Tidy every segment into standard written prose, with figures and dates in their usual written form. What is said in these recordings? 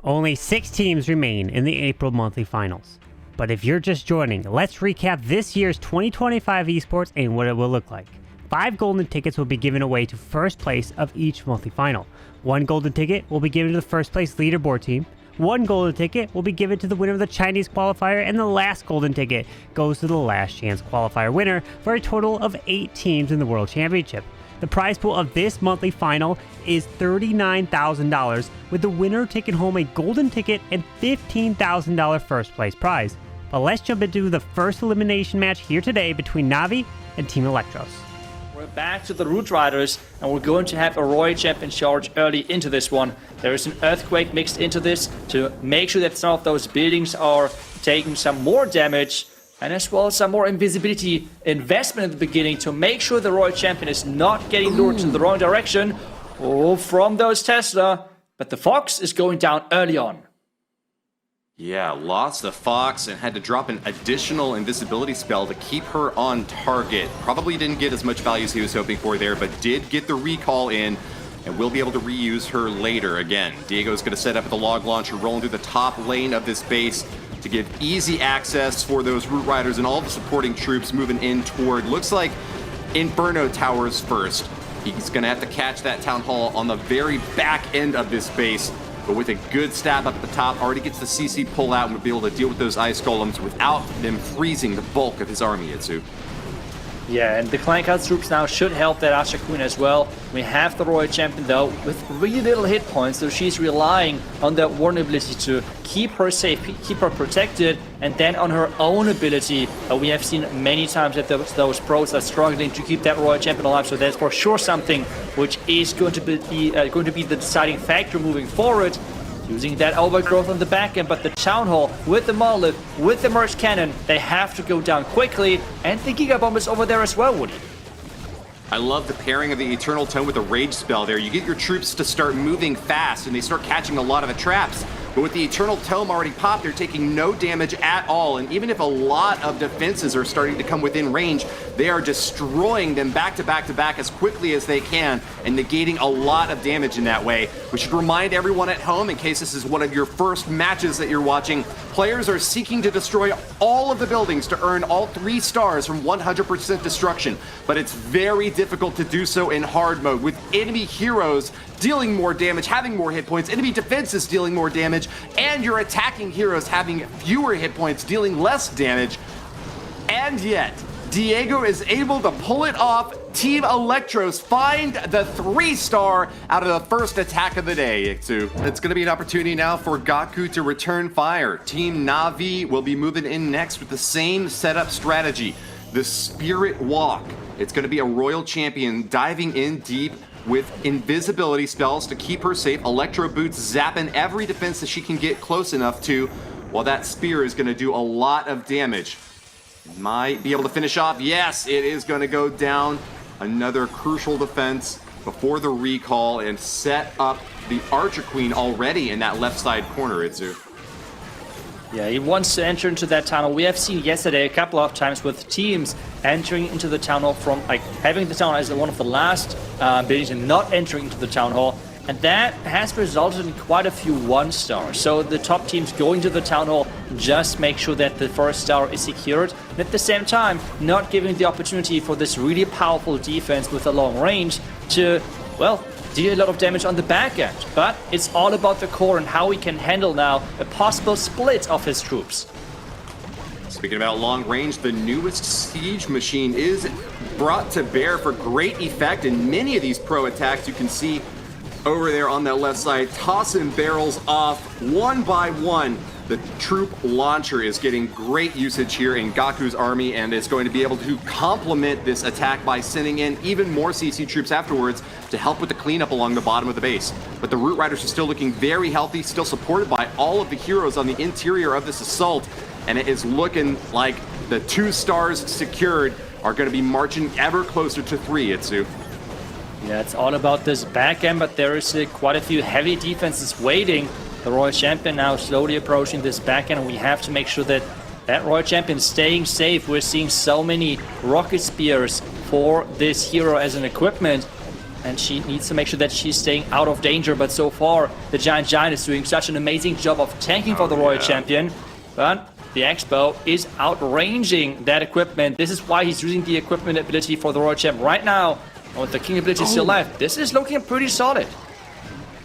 Only 6 teams remain in the April monthly finals. But if you're just joining, let's recap this year's 2025 esports and what it will look like. 5 golden tickets will be given away to first place of each monthly final. 1 golden ticket will be given to the first place leaderboard team. 1 golden ticket will be given to the winner of the Chinese qualifier, and the last golden ticket goes to the last chance qualifier winner, for a total of 8 teams in the World Championship. The prize pool of this monthly final is $39,000, with the winner taking home a golden ticket and $15,000 first place prize. But let's jump into the first elimination match here today between Na'Vi and Team Electros. We're back to the Root Riders, and we're going to have a Royal Champion charge early into this one. There is an Earthquake mixed into this to make sure that some of those buildings are taking some more damage, and as well some more invisibility investment at the beginning to make sure the Royal Champion is not getting lured in the wrong direction from those Tesla. But the Fox is going down early on. Yeah, lost the Fox and had to drop an additional invisibility spell to keep her on target. Probably didn't get as much value as he was hoping for there, but did get the recall in and will be able to reuse her later. Again, Diego's going to set up the log launcher, rolling through the top lane of this base to give easy access for those Root Riders and all the supporting troops moving in toward, looks like, Inferno Towers first. He's going to have to catch that Town Hall on the very back end of this base. But with a good stab up at the top, already gets the CC pull out and will be able to deal with those ice golems without them freezing the bulk of his army, Itsu. Yeah, and the Clan Card troops now should help that Asha Queen as well. We have the Royal Champion though with really little hit points, so she's relying on that vulnerability to keep her safe, keep her protected, and then on her own ability. We have seen many times that those pros are struggling to keep that Royal Champion alive, so that's for sure something which is going to be the deciding factor moving forward. Using that overgrowth on the back end, but the Town Hall with the Monolith, with the Merge Cannon, they have to go down quickly, and the Giga Bomb is over there as well, Woody. I love the pairing of the Eternal Tome with the Rage spell there. You get your troops to start moving fast, and they start catching a lot of the traps. But with the Eternal Tome already popped, they're taking no damage at all. And even if a lot of defenses are starting to come within range, they are destroying them back to back to back as quickly as they can and negating a lot of damage in that way. We should remind everyone at home, in case this is one of your first matches that you're watching, players are seeking to destroy all of the buildings to earn all 3 stars from 100% destruction. But it's very difficult to do so in hard mode, with enemy heroes dealing more damage, having more hit points, enemy defenses dealing more damage, and your attacking heroes having fewer hit points, dealing less damage. And yet, Diego is able to pull it off. Team Electros find the 3-star out of the first attack of the day, Iksu. It's going to be an opportunity now for Gaku to return fire. Team Na'Vi will be moving in next with the same setup strategy. The Spirit Walk. It's going to be a Royal Champion diving in deep with invisibility spells to keep her safe. Electro Boots zapping every defense that she can get close enough to, while that spear is going to do a lot of damage. Might be able to finish off. Yes, it is going to go down. Another crucial defense before the recall and set up the Archer Queen already in that left side corner, Itsu. Yeah, he wants to enter into that tunnel. We have seen yesterday a couple of times with teams entering into the town hall from, like, having the town hall as one of the last buildings and not entering into the town hall. And that has resulted in quite a few 1-stars. So the top teams going to the town hall just make sure that the first star is secured. And at the same time, not giving the opportunity for this really powerful defense with a long range to, well, deal a lot of damage on the back end. But it's all about the core and how he can handle now a possible split of his troops. Speaking about long range, the newest siege machine is brought to bear for great effect in many of these pro attacks. You can see over there on that left side, tossing barrels off one by one. The troop launcher is getting great usage here in Gaku's army, and is going to be able to complement this attack by sending in even more CC troops afterwards to help with the cleanup along the bottom of the base. But the Root Riders are still looking very healthy, still supported by all of the heroes on the interior of this assault, and it is looking like the 2 stars secured are going to be marching ever closer to 3, Itsu. Yeah, it's all about this back end, but there is quite a few heavy defenses waiting. The Royal Champion now slowly approaching this back end, and we have to make sure that that Royal Champion is staying safe. We're seeing so many rocket spears for this hero as an equipment. and she needs to make sure that she's staying out of danger. But so far, the Giant is doing such an amazing job of tanking for the Royal Champion. But the Expo is outranging that equipment. This is why he's using the equipment ability for the Royal Champ right now. With the King ability still left, this is looking pretty solid.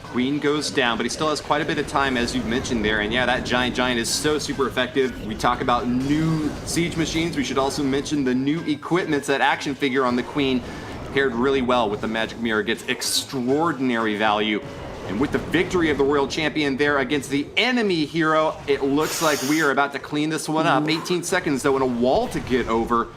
Queen goes down, but he still has quite a bit of time, as you've mentioned there. And yeah, that Giant is so super effective. We talk about new siege machines. We should also mention the new equipments. That action figure on the Queen paired really well with the Magic Mirror, gets extraordinary value. And with the victory of the Royal Champion there against the enemy hero, it looks like we are about to clean this one up. 18 seconds, though, and a wall to get over.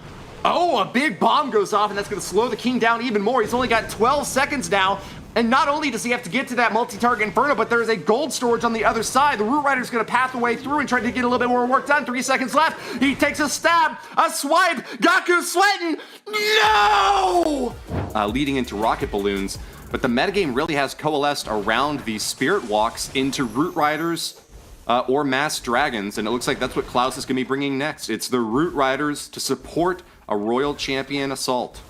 Oh, a big bomb goes off, and that's going to slow the King down even more. He's only got 12 seconds now. And not only does he have to get to that multi-target Inferno, but there's a gold storage on the other side. The Root Rider's going to path the way through and try to get a little bit more work done. 3 seconds left. He takes a stab, a swipe. Gaku's sweating. No! Leading into rocket balloons. But the metagame really has coalesced around these Spirit Walks into Root Riders or Masked Dragons. And it looks like that's what Klaus is going to be bringing next. It's the Root Riders to support a Royal Champion assault.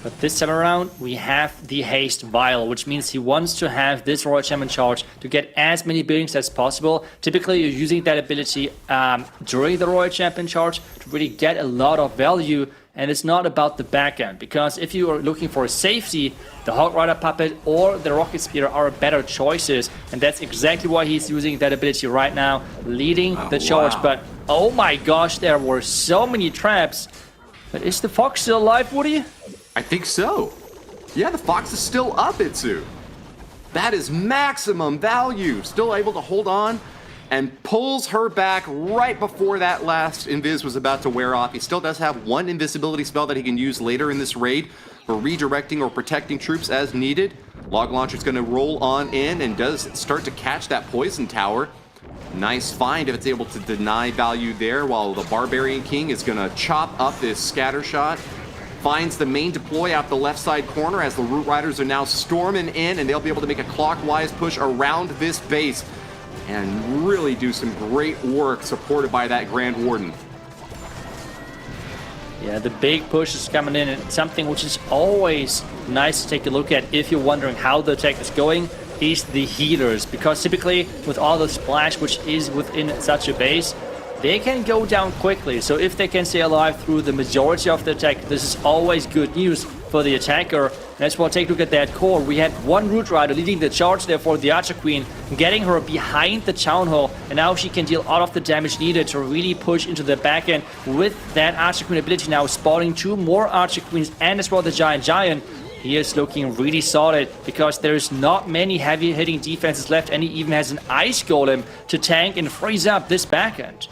But this time around, we have the Haste Vial, which means he wants to have this Royal Champion charge to get as many buildings as possible. Typically, you're using that ability during the Royal Champion charge to really get a lot of value. And it's not about the back end, because if you are looking for safety, the Hog Rider Puppet or the Rocket Speeder are better choices. And that's exactly why he's using that ability right now, leading the charge. Wow. But oh my gosh, there were so many traps. But is the Fox still alive, Woody? I think so. Yeah, the Fox is still up, Itsu. That is maximum value. Still able to hold on and pulls her back right before that last invis was about to wear off. He still does have one invisibility spell that he can use later in this raid for redirecting or protecting troops as needed. Log Launcher's going to roll on in and does start to catch that poison tower. Nice find if it's able to deny value there, while the Barbarian King is going to chop up this scatter shot. Finds the main deploy out the left side corner as the Root Riders are now storming in, and they'll be able to make a clockwise push around this base and really do some great work supported by that Grand Warden. Yeah, the big push is coming in, and something which is always nice to take a look at if you're wondering how the attack is going is the healers, because typically with all the splash which is within such a base, they can go down quickly. So if they can stay alive through the majority of the attack, this is always good news for the attacker. Let's well take a look at that core. We had one Root Rider leading the charge there for the Archer Queen, getting her behind the Town Hall, and now she can deal all of the damage needed to really push into the back end with that Archer Queen ability now spawning 2 more Archer Queens and as well the Giant. He is looking really solid because there's not many heavy hitting defenses left, and he even has an Ice Golem to tank and freeze up this back end.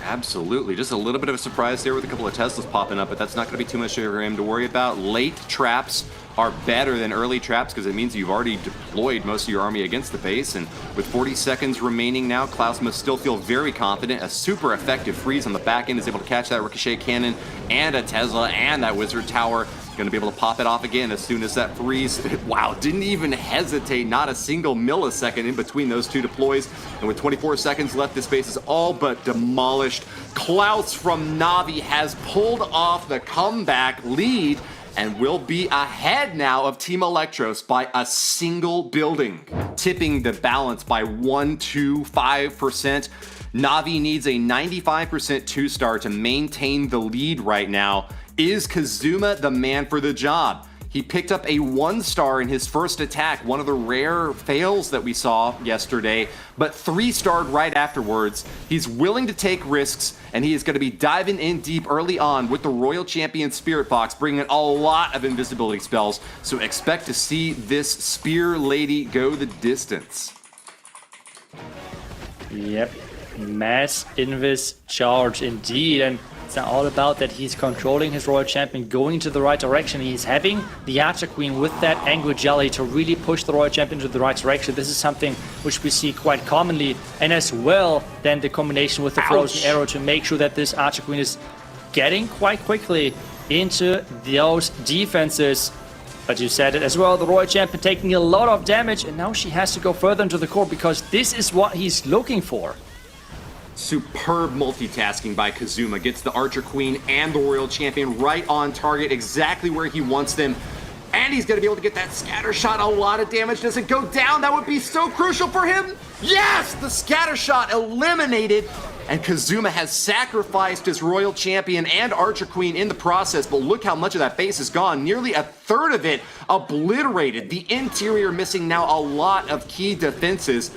Absolutely. Just a little bit of a surprise there with a couple of Teslas popping up, but that's not going to be too much for him to worry about. Late traps are better than early traps because it means you've already deployed most of your army against the base. And with 40 seconds remaining now, Klaus must still feel very confident. A super effective freeze on the back end is able to catch that Ricochet Cannon and a Tesla and that Wizard Tower. Going to be able to pop it off again as soon as that freeze. Wow, didn't even hesitate, not a single millisecond in between those two deploys. And with 24 seconds left, this base is all but demolished. Klaus from Na'Vi has pulled off the comeback lead and will be ahead now of Team Electros by a single building, tipping the balance by 125%. Na'Vi needs a 95% 2-star to maintain the lead right now. Is Kazuma the man for the job? He picked up a 1-star in his first attack, one of the rare fails that we saw yesterday, but 3-starred right afterwards. He's willing to take risks, and he is going to be diving in deep early on with the Royal Champion Spirit Box, bringing a lot of invisibility spells, so expect to see this Spear Lady go the distance. Yep, mass invis charge indeed, and it's all about that he's controlling his Royal Champion, going into the right direction. He's having the Archer Queen with that Angry Jelly to really push the Royal Champion into the right direction. This is something which we see quite commonly. And as well, then the combination with the Frozen Arrow to make sure that this Archer Queen is getting quite quickly into those defenses. But you said it as well, the Royal Champion taking a lot of damage, and now she has to go further into the core because this is what he's looking for. Superb multitasking by Kazuma. Gets the Archer Queen and the Royal Champion right on target, exactly where he wants them. and he's gonna be able to get that scatter shot. A lot of damage. Does it go down? That would be so crucial for him. Yes, the scatter shot eliminated. And Kazuma has sacrificed his Royal Champion and Archer Queen in the process, but look how much of that base is gone. Nearly a third of it obliterated. The interior missing now a lot of key defenses.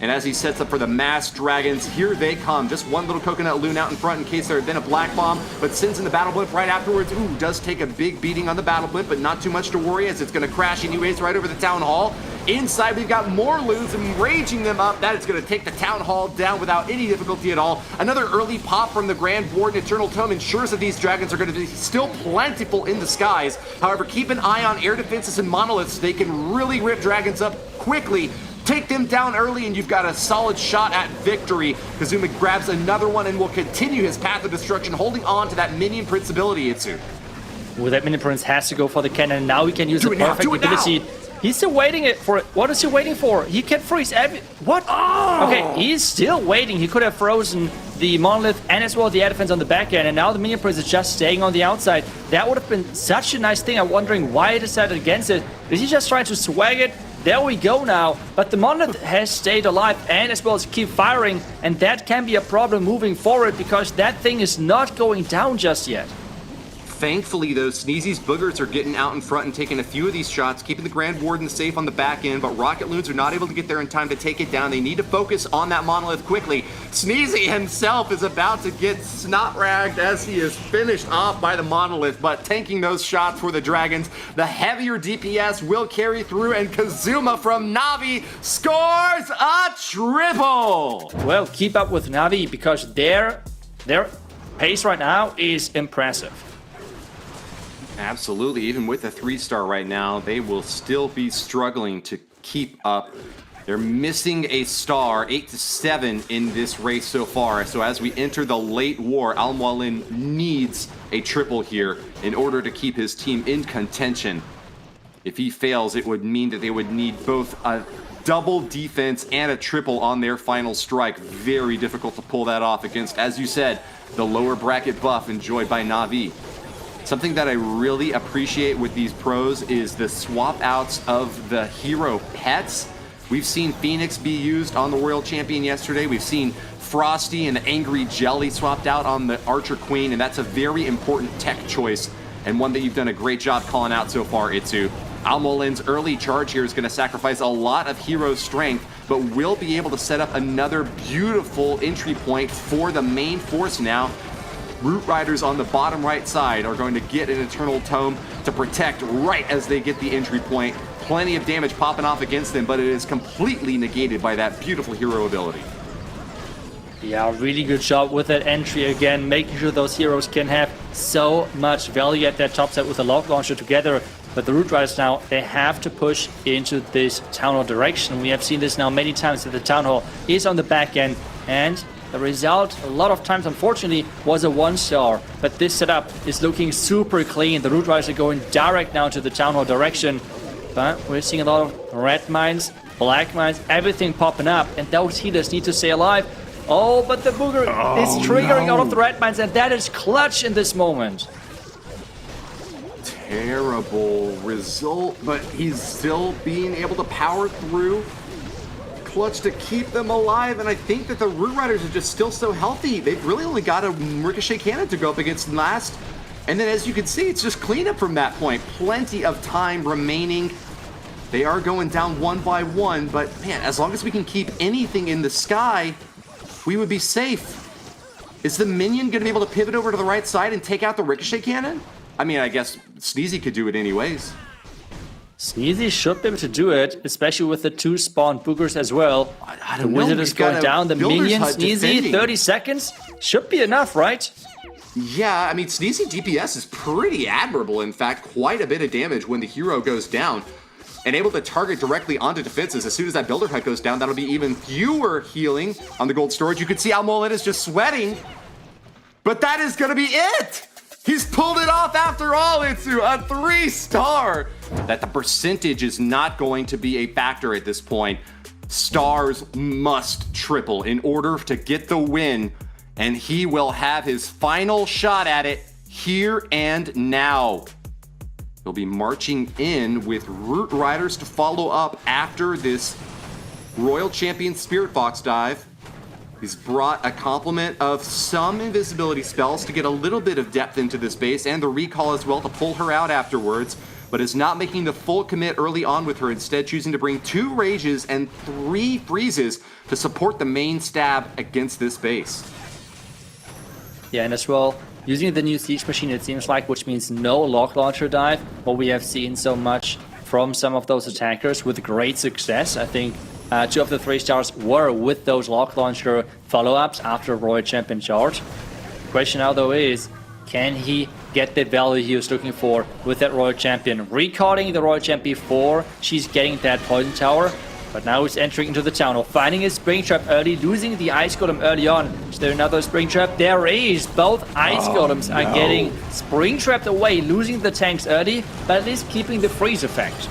And as he sets up for the Masked Dragons, here they come. Just one little Coconut Loon out in front in case there had been a Black Bomb, but sends in the Battle Blimp right afterwards. Ooh, does take a big beating on the Battle Blimp, but not too much to worry as it's going to crash anyways right over the Town Hall. Inside, we've got more loons and raging them up. That is going to take the Town Hall down without any difficulty at all. Another early pop from the Grand Warden Eternal Tome ensures that these dragons are going to be still plentiful in the skies. However, keep an eye on air defenses and monoliths. They can really rip dragons up quickly. Take them down early and you've got a solid shot at victory. Kazuma grabs another one and will continue his path of destruction, holding on to that minion prince ability, Itsu. Well, that minion prince has to go for the cannon. Now he can use the perfect ability. He's still waiting for it. What is he waiting for? He can freeze every... What? Oh! Okay, he's still waiting. He could have frozen the monolith and as well the air defense on the back end, and now the minion prince is just staying on the outside. That would have been such a nice thing. I'm wondering why he decided against it. Is he just trying to swag it? There we go now, but the monolith has stayed alive and as well as keep firing, and that can be a problem moving forward because that thing is not going down just yet. Thankfully, though, Sneezy's boogers are getting out in front and taking a few of these shots, keeping the Grand Warden safe on the back end, but Rocket Loons are not able to get there in time to take it down. They need to focus on that monolith quickly. Sneezy himself is about to get snot-ragged as he is finished off by the monolith, but tanking those shots for the Dragons. The heavier DPS will carry through, and Kazuma from Navi scores a triple! Well, keep up with Navi because their pace right now is impressive. Absolutely. Even with a 3-star right now, they will still be struggling to keep up. They're missing a star, 8-7 in this race so far. So as we enter the late war, Al Mualin needs a triple here in order to keep his team in contention. If he fails, it would mean that they would need both a double defense and a triple on their final strike. Very difficult to pull that off against, as you said, the lower bracket buff enjoyed by Navi. Something that I really appreciate with these pros is the swap outs of the hero pets. We've seen Phoenix be used on the Royal Champion yesterday. We've seen Frosty and the Angry Jelly swapped out on the Archer Queen, and that's a very important tech choice and one that you've done a great job calling out so far, Itsu. Al Mualin's early charge here is going to sacrifice a lot of hero strength, but will be able to set up another beautiful entry point for the main force now. Root Riders on the bottom right side are going to get an Eternal Tome to protect right as they get the entry point. Plenty of damage popping off against them, but it is completely negated by that beautiful hero ability. Yeah, really good job with that entry again, making sure those heroes can have so much value at their top side with the Log Launcher together. But the Root Riders now, they have to push into this Town Hall direction. We have seen this now many times that the Town Hall is on the back end, and the result, a lot of times, unfortunately, was a 1-star. But this setup is looking super clean. The Root Riders are going direct now to the Town Hall direction. But we're seeing a lot of red mines, black mines, everything popping up. And those healers need to stay alive. Oh, but the booger is triggering all of the red mines. And that is clutch in this moment. Terrible result, but he's still being able to power through. Clutch to keep them alive, and I think that the Root Riders are just still so healthy. They've really only got a Ricochet Cannon to go up against last, and then as you can see, it's just cleanup from that point. Plenty of time remaining. They are going down one by one, but man, as long as we can keep anything in the sky, we would be safe. Is the minion going to be able to pivot over to the right side and take out the Ricochet Cannon? I mean, I guess Sneezy could do it anyways. Sneezy should be able to do it, especially with the 2 spawned boogers as well. The wizard is going down, the minion, Sneezy, 30 seconds. Should be enough, right? Yeah, I mean, Sneezy DPS is pretty admirable. In fact, quite a bit of damage when the hero goes down. And able to target directly onto defenses. As soon as that Builder Hut goes down, that'll be even fewer healing on the gold storage. You can see Al Mualin is just sweating. But that is going to be it! He's pulled it off after all, Itsu, a 3-star. That the percentage is not going to be a factor at this point. Stars must triple in order to get the win, and he will have his final shot at it here and now. They'll be marching in with Root Riders to follow up after this Royal Champion Spirit Fox dive. He's brought a complement of some invisibility spells to get a little bit of depth into this base, and the recall as well to pull her out afterwards, but is not making the full commit early on with her, instead choosing to bring 2 Rages and 3 Freezes to support the main stab against this base. Yeah, and as well, using the new Siege Machine, it seems like, which means no Lock Launcher dive, what we have seen so much from some of those attackers with great success. I think 2 of the 3 stars were with those Lock Launcher follow-ups after Royal Champion charge. The question now, though, is can he get the value he was looking for with that Royal Champion? Recalling the Royal Champ before she's getting that Poison Tower, but now he's entering into the town, finding his Spring Trap early, losing the Ice Golem early on. Is there another Spring Trap? There is! Both Ice Golems are getting Spring Trapped away, losing the tanks early, but at least keeping the freeze effect.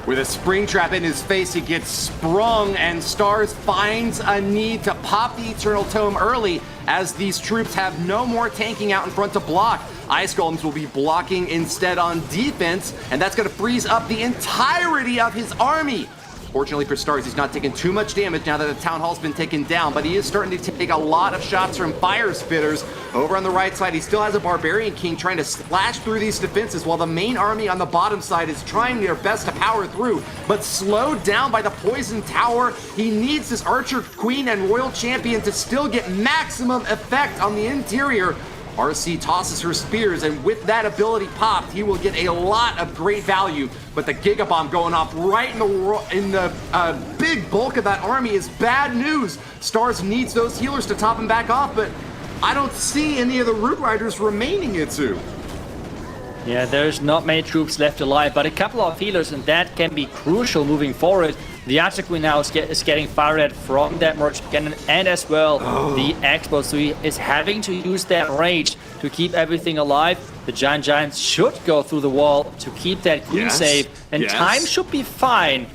With a Spring Trap in his face, he gets sprung, and Stars finds a need to pop the Eternal Tome early, as these troops have no more tanking out in front to block. Ice Golems will be blocking instead on defense, and that's going to freeze up the entirety of his army. Fortunately for Stars, he's not taking too much damage now that the Town Hall's been taken down, but he is starting to take a lot of shots from Fire Spitters. Over on the right side, he still has a Barbarian King trying to slash through these defenses, while the main army on the bottom side is trying their best to power through, but slowed down by the Poison Tower. He needs this Archer Queen and Royal Champion to still get maximum effect on the interior. RC tosses her spears, and with that ability popped, he will get a lot of great value. But the Giga Bomb going off right in the big bulk of that army is bad news. Stars needs those healers to top him back off, but I don't see any of the Root Riders remaining, Itsu. Yeah, there's not many troops left alive, but a couple of healers, and that can be crucial moving forward. The Archer Queen now is getting fired at from that Merchant Cannon, and as well the Explode, so he is having to use that rage to keep everything alive. The Giants should go through the wall to keep that Queen safe, and time should be fine.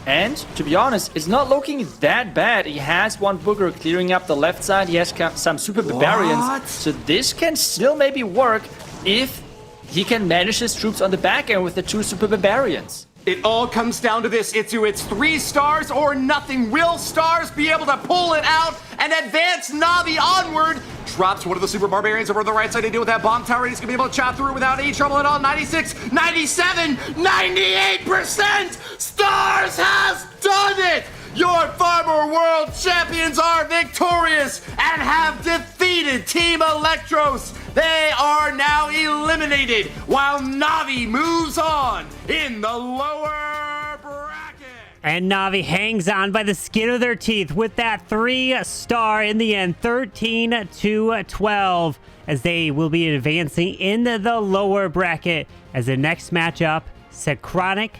And to be honest, it's not looking that bad. He has one Booger clearing up the left side, he has some Super Barbarians, so this can still maybe work if he can manage his troops on the back end with the 2 Super Barbarians. It all comes down to this, Itsu. It's 3 stars or nothing. Will Stars be able to pull it out and advance Na'Vi onward? Drops one of the Super Barbarians over on the right side to deal with that bomb tower. He's going to be able to chop through without any trouble at all. 96, 97, 98%! Stars has done it! Your Farmer World Champions are victorious and have defeated Team Electros. They are now eliminated while Na'Vi moves on in the lower bracket. And Na'Vi hangs on by the skin of their teeth with that 3-star in the end, 13-12, as they will be advancing into the lower bracket as the next matchup, Synchronic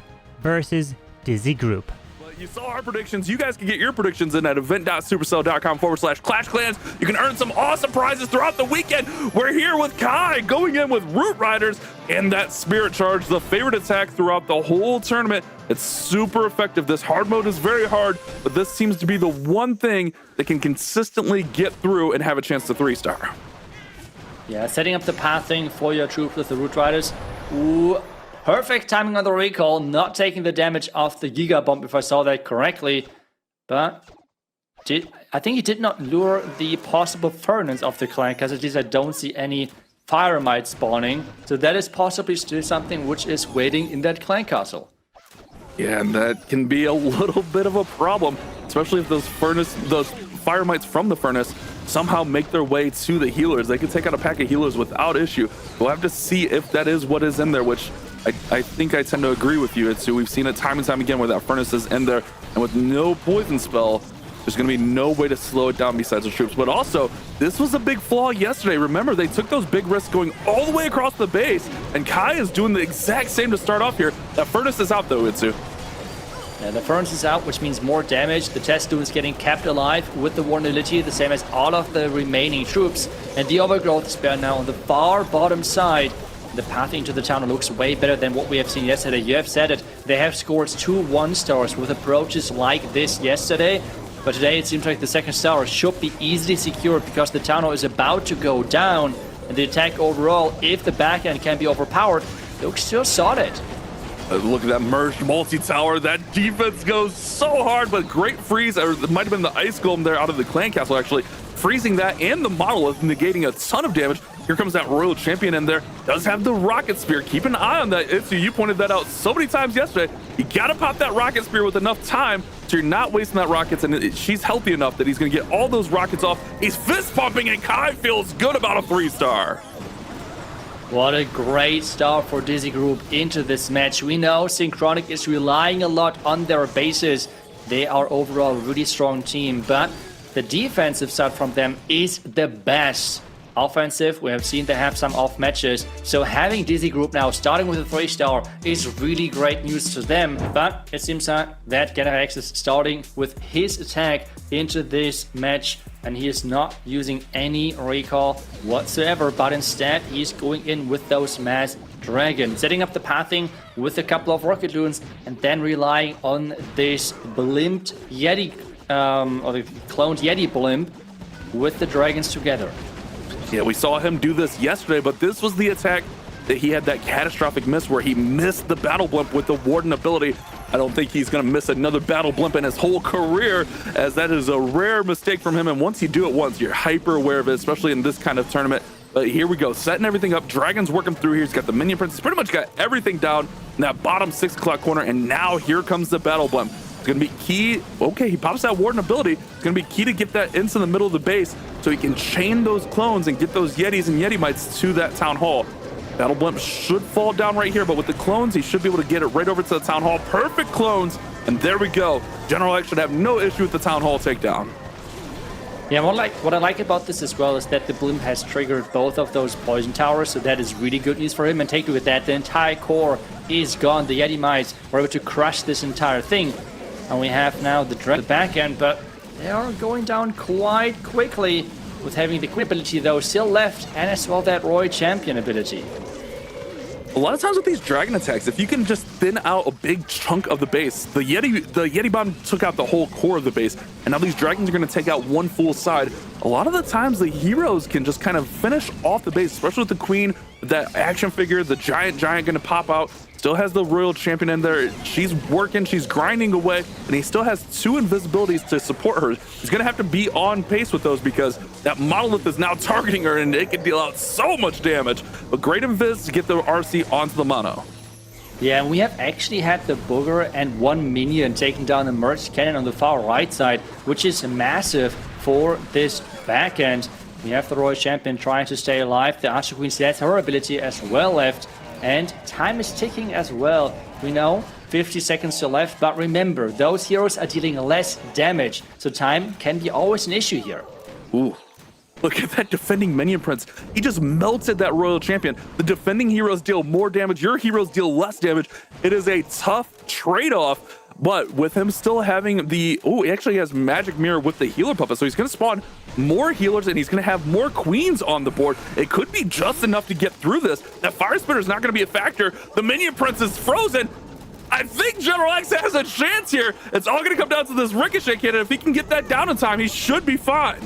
versus Dizzy Group. You saw our predictions. You guys can get your predictions in at event.supercell.com/ClashClans. You can earn some awesome prizes throughout the weekend. We're here with Kai going in with Root Riders and that Spirit Charge, the favorite attack throughout the whole tournament. It's super effective. This hard mode is very hard, but this seems to be the one thing that can consistently get through and have a chance to 3-star. Yeah, setting up the pathing for your troops with the Root Riders. Ooh. Perfect timing on the recall, not taking the damage off the Giga Bomb if I saw that correctly. But I think he did not lure the possible furnace of the clan, because at least I don't see any Fire Might spawning. So that is possibly still something which is waiting in that clan castle. Yeah, and that can be a little bit of a problem, especially if those Fire Mites from the furnace somehow make their way to the healers. They can take out a pack of healers without issue. We'll have to see if that is what is in there, which I think I tend to agree with you. We've seen it time and time again where that furnace is in there, and with no poison spell, there's going to be no way to slow it down besides the troops. But also, this was a big flaw yesterday. Remember, they took those big risks going all the way across the base, and Kai is doing the exact same to start off here. That furnace is out though, Itsu. Yeah, the furnace is out, which means more damage. The Testoon is getting kept alive with the vulnerability, the same as all of the remaining troops. And the Overgrowth Spear now on the far bottom side. The path into the town looks way better than what we have seen yesterday. You have said it. They have scored 2 1-stars with approaches like this yesterday. But today it seems like the 2nd star should be easily secured because the town hall is about to go down. And the attack overall, if the backhand can be overpowered, looks still solid. Look at that merged multi-tower. That defense goes so hard, but great freeze. Or it might have been the Ice Golem there out of the Clan Castle, actually. Freezing that and the Monolith, negating a ton of damage. Here comes that Royal Champion in there. Does have the Rocket Spear. Keep an eye on that. You pointed that out so many times yesterday. You got to pop that Rocket Spear with enough time so you're not wasting that rockets. And she's healthy enough that he's going to get all those rockets off. He's fist pumping, and Kai feels good about a 3-star. What a great start for Dizzy Group into this match. We know Synchronic is relying a lot on their bases. They are overall a really strong team, but the defensive side from them is the best. Offensive, we have seen they have some off matches, so having Dizzy Group now starting with a 3-star is really great news to them. But it seems that Generax is starting with his attack into this match, and he is not using any recall whatsoever, but instead he's going in with those mass dragons, setting up the pathing with a couple of rocket loons, and then relying on this blimped Yeti, or the cloned Yeti blimp with the dragons together. Yeah, we saw him do this yesterday, but this was the attack that he had that catastrophic miss where he missed the battle blimp with the Warden ability. I don't think he's going to miss another battle blimp in his whole career, as that is a rare mistake from him. And once you do it once, you're hyper aware of it, especially in this kind of tournament. But here we go, setting everything up. Dragon's working through here. He's got the minion prince. He's pretty much got everything down in that bottom 6 o'clock corner. And now here comes the battle blimp. It's going to be key. Okay, he pops that Warden ability. It's going to be key to get that into the middle of the base so he can chain those clones and get those Yetis and Yeti Mites to that Town Hall. Battle Blimp should fall down right here, but with the clones, he should be able to get it right over to the Town Hall. Perfect clones, and there we go. General X should have no issue with the Town Hall takedown. Yeah, what I like about this as well is that the Blimp has triggered both of those poison towers, so that is really good news for him. And take a look at that, the entire core is gone. The Yeti Mites were able to crush this entire thing. And we have now the back end, but they are going down quite quickly with having the Queen ability though still left, and as well that Roy Champion ability. A lot of times with these dragon attacks, if you can just thin out a big chunk of the base, the Yeti Bomb took out the whole core of the base, and now these dragons are going to take out one full side. A lot of the times the heroes can just kind of finish off the base, especially with the Queen, that action figure, the giant going to pop out. Still has the Royal Champion in there. She's working, she's grinding away, and he still has 2 invisibilities to support her. He's going to have to be on pace with those because that Monolith is now targeting her, and it can deal out so much damage. But great invis to get the RC onto the mono. Yeah, and we have actually had the Booger and 1 minion taking down the merged cannon on the far right side, which is massive for this back end. We have the Royal Champion trying to stay alive. The Archer Queen has her ability as well left. And time is ticking as well. We know 50 seconds to left, but remember, those heroes are dealing less damage, so time can be always an issue here. Ooh. Look at that defending minion prince. He just melted that Royal Champion. The defending heroes deal more damage. Your heroes deal less damage. It is a tough trade-off. But with him still having the... Oh, he actually has Magic Mirror with the healer puppet. So he's going to spawn more healers, and he's going to have more queens on the board. It could be just enough to get through this. That Fire Spitter is not going to be a factor. The Minion Prince is frozen. I think General X has a chance here. It's all going to come down to this Ricochet cannon. If he can get that down in time, he should be fine.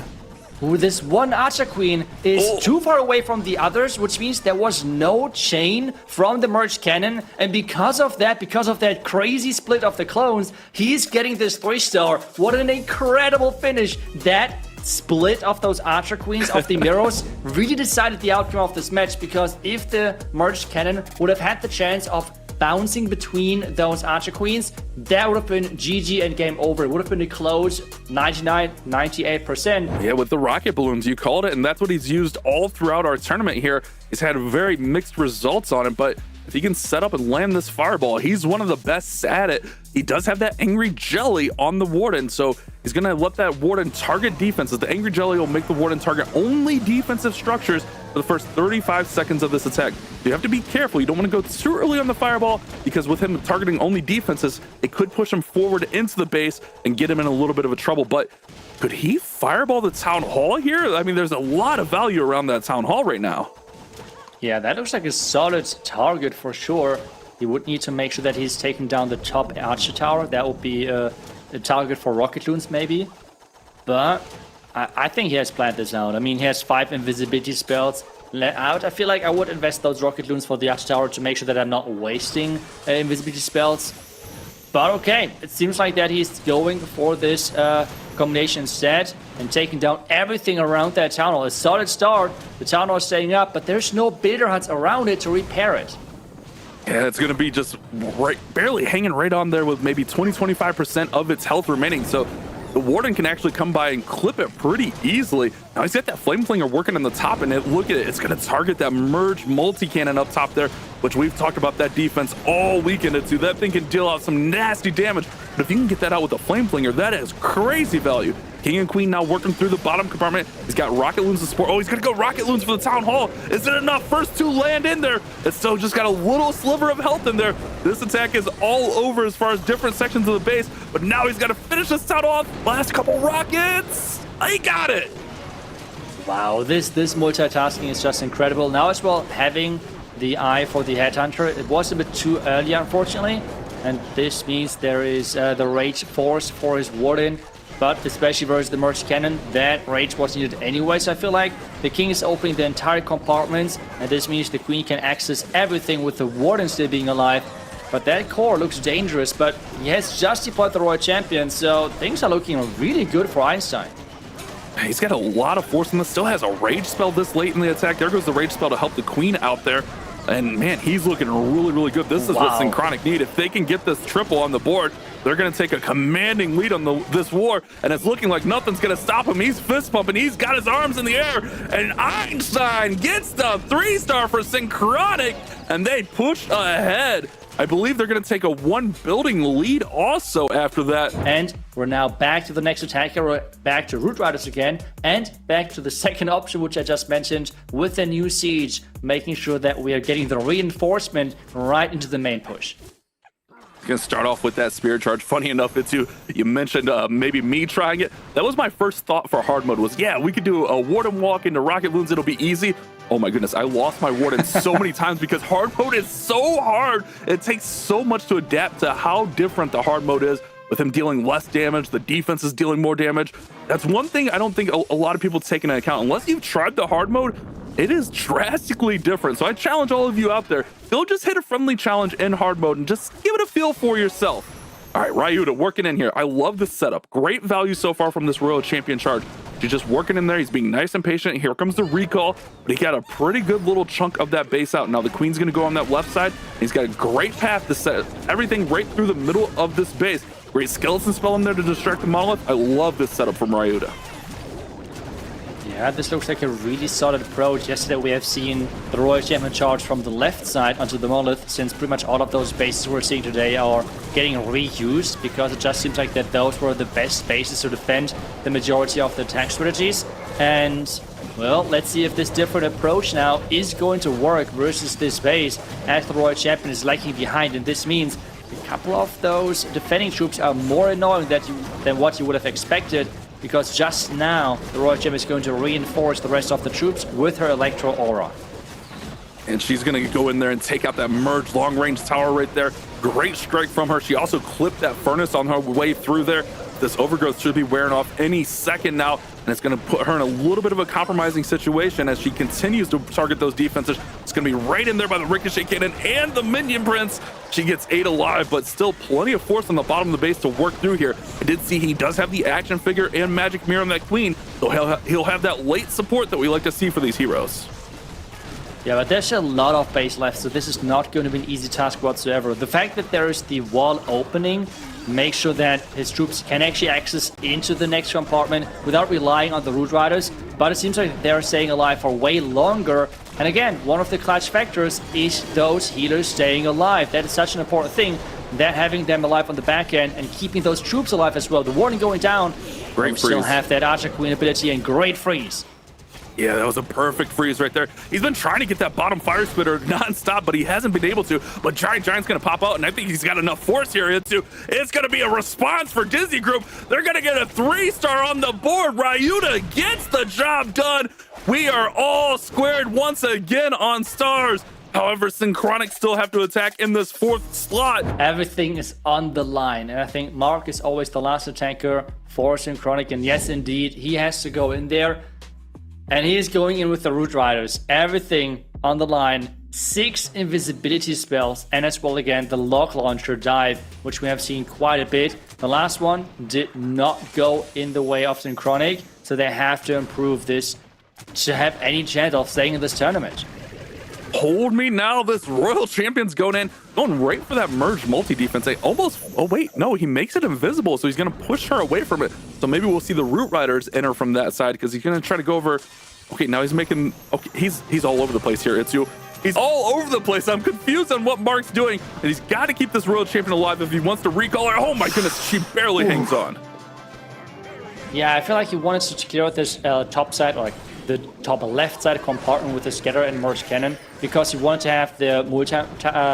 Ooh, this one Archer Queen is too far away from the others, which means there was no chain from the merged cannon, and because of that crazy split of the clones, he's getting this 3-star. What an incredible finish. That split of those Archer Queens of the Mirrors really decided the outcome of this match, because if the merged cannon would have had the chance of bouncing between those Archer Queens, that would have been GG and game over. It would have been a close 98%. Yeah, with the rocket balloons, you called it, and that's what he's used all throughout our tournament here. He's had very mixed results on it, but if he can set up and land this fireball, he's one of the best at it. He does have that Angry Jelly on the Warden, so he's going to let that Warden target defenses. The Angry Jelly will make the Warden target only defensive structures for the first 35 seconds of this attack. You have to be careful. You don't want to go too early on the fireball, because with him targeting only defenses, it could push him forward into the base and get him in a little bit of a trouble. But could he fireball the Town Hall here? I mean, there's a lot of value around that Town Hall right now. Yeah, that looks like a solid target for sure. He would need to make sure that he's taking down the top Archer Tower. That would be a target for Rocket Loons maybe. But I think he has planned this out. I mean, he has 5 invisibility spells, let out. I feel like I would invest those rocket loons for the Arch Tower to make sure that I'm not wasting invisibility spells. But okay, it seems like that he's going for this combination instead and taking down everything around that town hall. A solid start. The town hall is staying up, but there's no builder huts around it to repair it. Yeah, it's going to be just barely hanging right on there with maybe 20-25% of its health remaining. So the Warden can actually come by and clip it pretty easily. Now he's got that Flame Flinger working on the top, and look at it. It's going to target that Merge multi-cannon up top there, which we've talked about that defense all weekend. Into that thing can deal out some nasty damage. But if you can get that out with a Flame Flinger, that is crazy value. King and Queen now working through the bottom compartment. He's got Rocket Loons to support. Oh, he's going to go Rocket Loons for the Town Hall. Is it enough? First two land in there. It's still just got a little sliver of health in there. This attack is all over as far as different sections of the base, but now he's got to finish this Town off. Last couple rockets. He got it. Wow, this multitasking is just incredible. Now as well, having the eye for the Headhunter. It was a bit too early, unfortunately, and this means there is the Rage Force for his Warden. But especially versus the Merge Cannon, that Rage was needed anyway. So I feel like the King is opening the entire compartments, and this means the Queen can access everything with the Warden still being alive. But that core looks dangerous, but he has just deployed the Royal Champion, so things are looking really good for Einstein. He's got a lot of force in this, still has a Rage spell this late in the attack. There goes the Rage spell to help the Queen out there. And man, he's looking really, really good. This is what Synchronic need. If they can get this triple on the board, they're going to take a commanding lead on this war. And it's looking like nothing's going to stop him. He's fist pumping. He's got his arms in the air. And Einstein gets the 3-star for Synchronic. And they push ahead. I believe they're going to take a 1 building lead also after that. And we're now back to the next attacker. We're back to Root Riders again. And back to the second option, which I just mentioned, with the new siege, making sure that we are getting the reinforcement right into the main push. Gonna start off with that Spirit Charge. Funny enough, it's you mentioned maybe me trying it. That was my first thought for hard mode was, yeah, we could do a Warden walk into Rocket Loons. It'll be easy. Oh my goodness, I lost my Warden so many times because hard mode is so hard. It takes so much to adapt to how different the hard mode is, with him dealing less damage, the defense is dealing more damage. That's one thing I don't think a lot of people take into account. Unless you've tried the hard mode, it is drastically different. So I challenge all of you out there, go just hit a friendly challenge in hard mode and just give it a feel for yourself. All right, Ryuta working in here. I love this setup. Great value so far from this Royal Champion charge. He's just working in there. He's being nice and patient. Here comes the recall, but he got a pretty good little chunk of that base out. Now the Queen's going to go on that left side. He's got a great path to set everything right through the middle of this base. Great skeleton spell in there to distract the monolith. I love this setup from Ryuta. Yeah, this looks like a really solid approach. Yesterday we have seen the Royal Champion charge from the left side onto the monolith, since pretty much all of those bases we're seeing today are getting reused, because it just seems like that those were the best bases to defend the majority of the attack strategies. And well, let's see if this different approach now is going to work versus this base, as the Royal Champion is lagging behind, and this means a couple of those defending troops are more annoying than what you would have expected, because just now the Royal Champion is going to reinforce the rest of the troops with her Electro Aura. And she's going to go in there and take out that Merge long-range tower right there. Great strike from her. She also clipped that furnace on her way through there. This Overgrowth should be wearing off any second now, and it's going to put her in a little bit of a compromising situation as she continues to target those defenses. It's going to be right in there by the Ricochet Cannon and the Minion Prince. She gets 8 alive, but still plenty of force on the bottom of the base to work through here. I did see he does have the action figure and magic mirror on that Queen, so he'll have that late support that we like to see for these heroes. Yeah, but there's a lot of base left, so this is not going to be an easy task whatsoever. The fact that there is the wall opening makes sure that his troops can actually access into the next compartment without relying on the Root Riders, but it seems like they're staying alive for way longer. And again, one of the clutch factors is those healers staying alive. That is such an important thing, that having them alive on the back end and keeping those troops alive as well. The warning going down, great we still have that Archer Queen ability and great freeze. Yeah, that was a perfect freeze right there. He's been trying to get that bottom fire spitter non-stop, but he hasn't been able to. But Giant's going to pop out, and I think he's got enough force here. It's going to be a response for Disney Group. They're going to get a 3-star on the board. Ryuta gets the job done. We are all squared once again on stars. However, Synchronic still have to attack in this 4th slot. Everything is on the line, and I think Mark is always the last attacker for Synchronic, and yes, indeed, he has to go in there. And he is going in with the Root Riders. Everything on the line. 6 invisibility spells. And as well, again, the Lock Launcher dive, which we have seen quite a bit. The last one did not go in the way of Synchronic. So they have to improve this to have any chance of staying in this tournament. Hold me now. This Royal Champion's going right for that merge multi-defense. Oh wait, no, he makes it invisible, so he's going to push her away from it. So maybe we'll see the Root Riders enter from that side, because he's going to try to go over. Okay, now he's making, okay, he's all over the place here. He's all over the place. I'm confused on what Mark's doing, and he's got to keep this Royal Champion alive if he wants to recall her. Oh my goodness, she barely hangs on. Yeah, I feel like he wanted to clear out this top side, or like the top left side compartment with the scatter and merge cannon, because he wanted to have the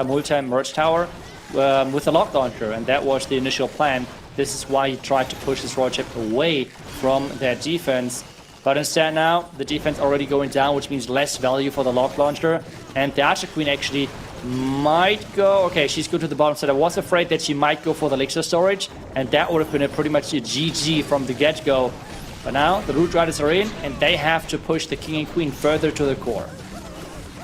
multi-merge tower with the lock launcher, and that was the initial plan. This is why he tried to push his Royal Chip away from their defense. But instead now, the defense already going down, which means less value for the lock launcher. And the Archer Queen actually might go... Okay, she's good to the bottom side. I was afraid that she might go for the elixir storage, and that would have been pretty much a GG from the get-go. But now, the Root Riders are in, and they have to push the King and Queen further to the core.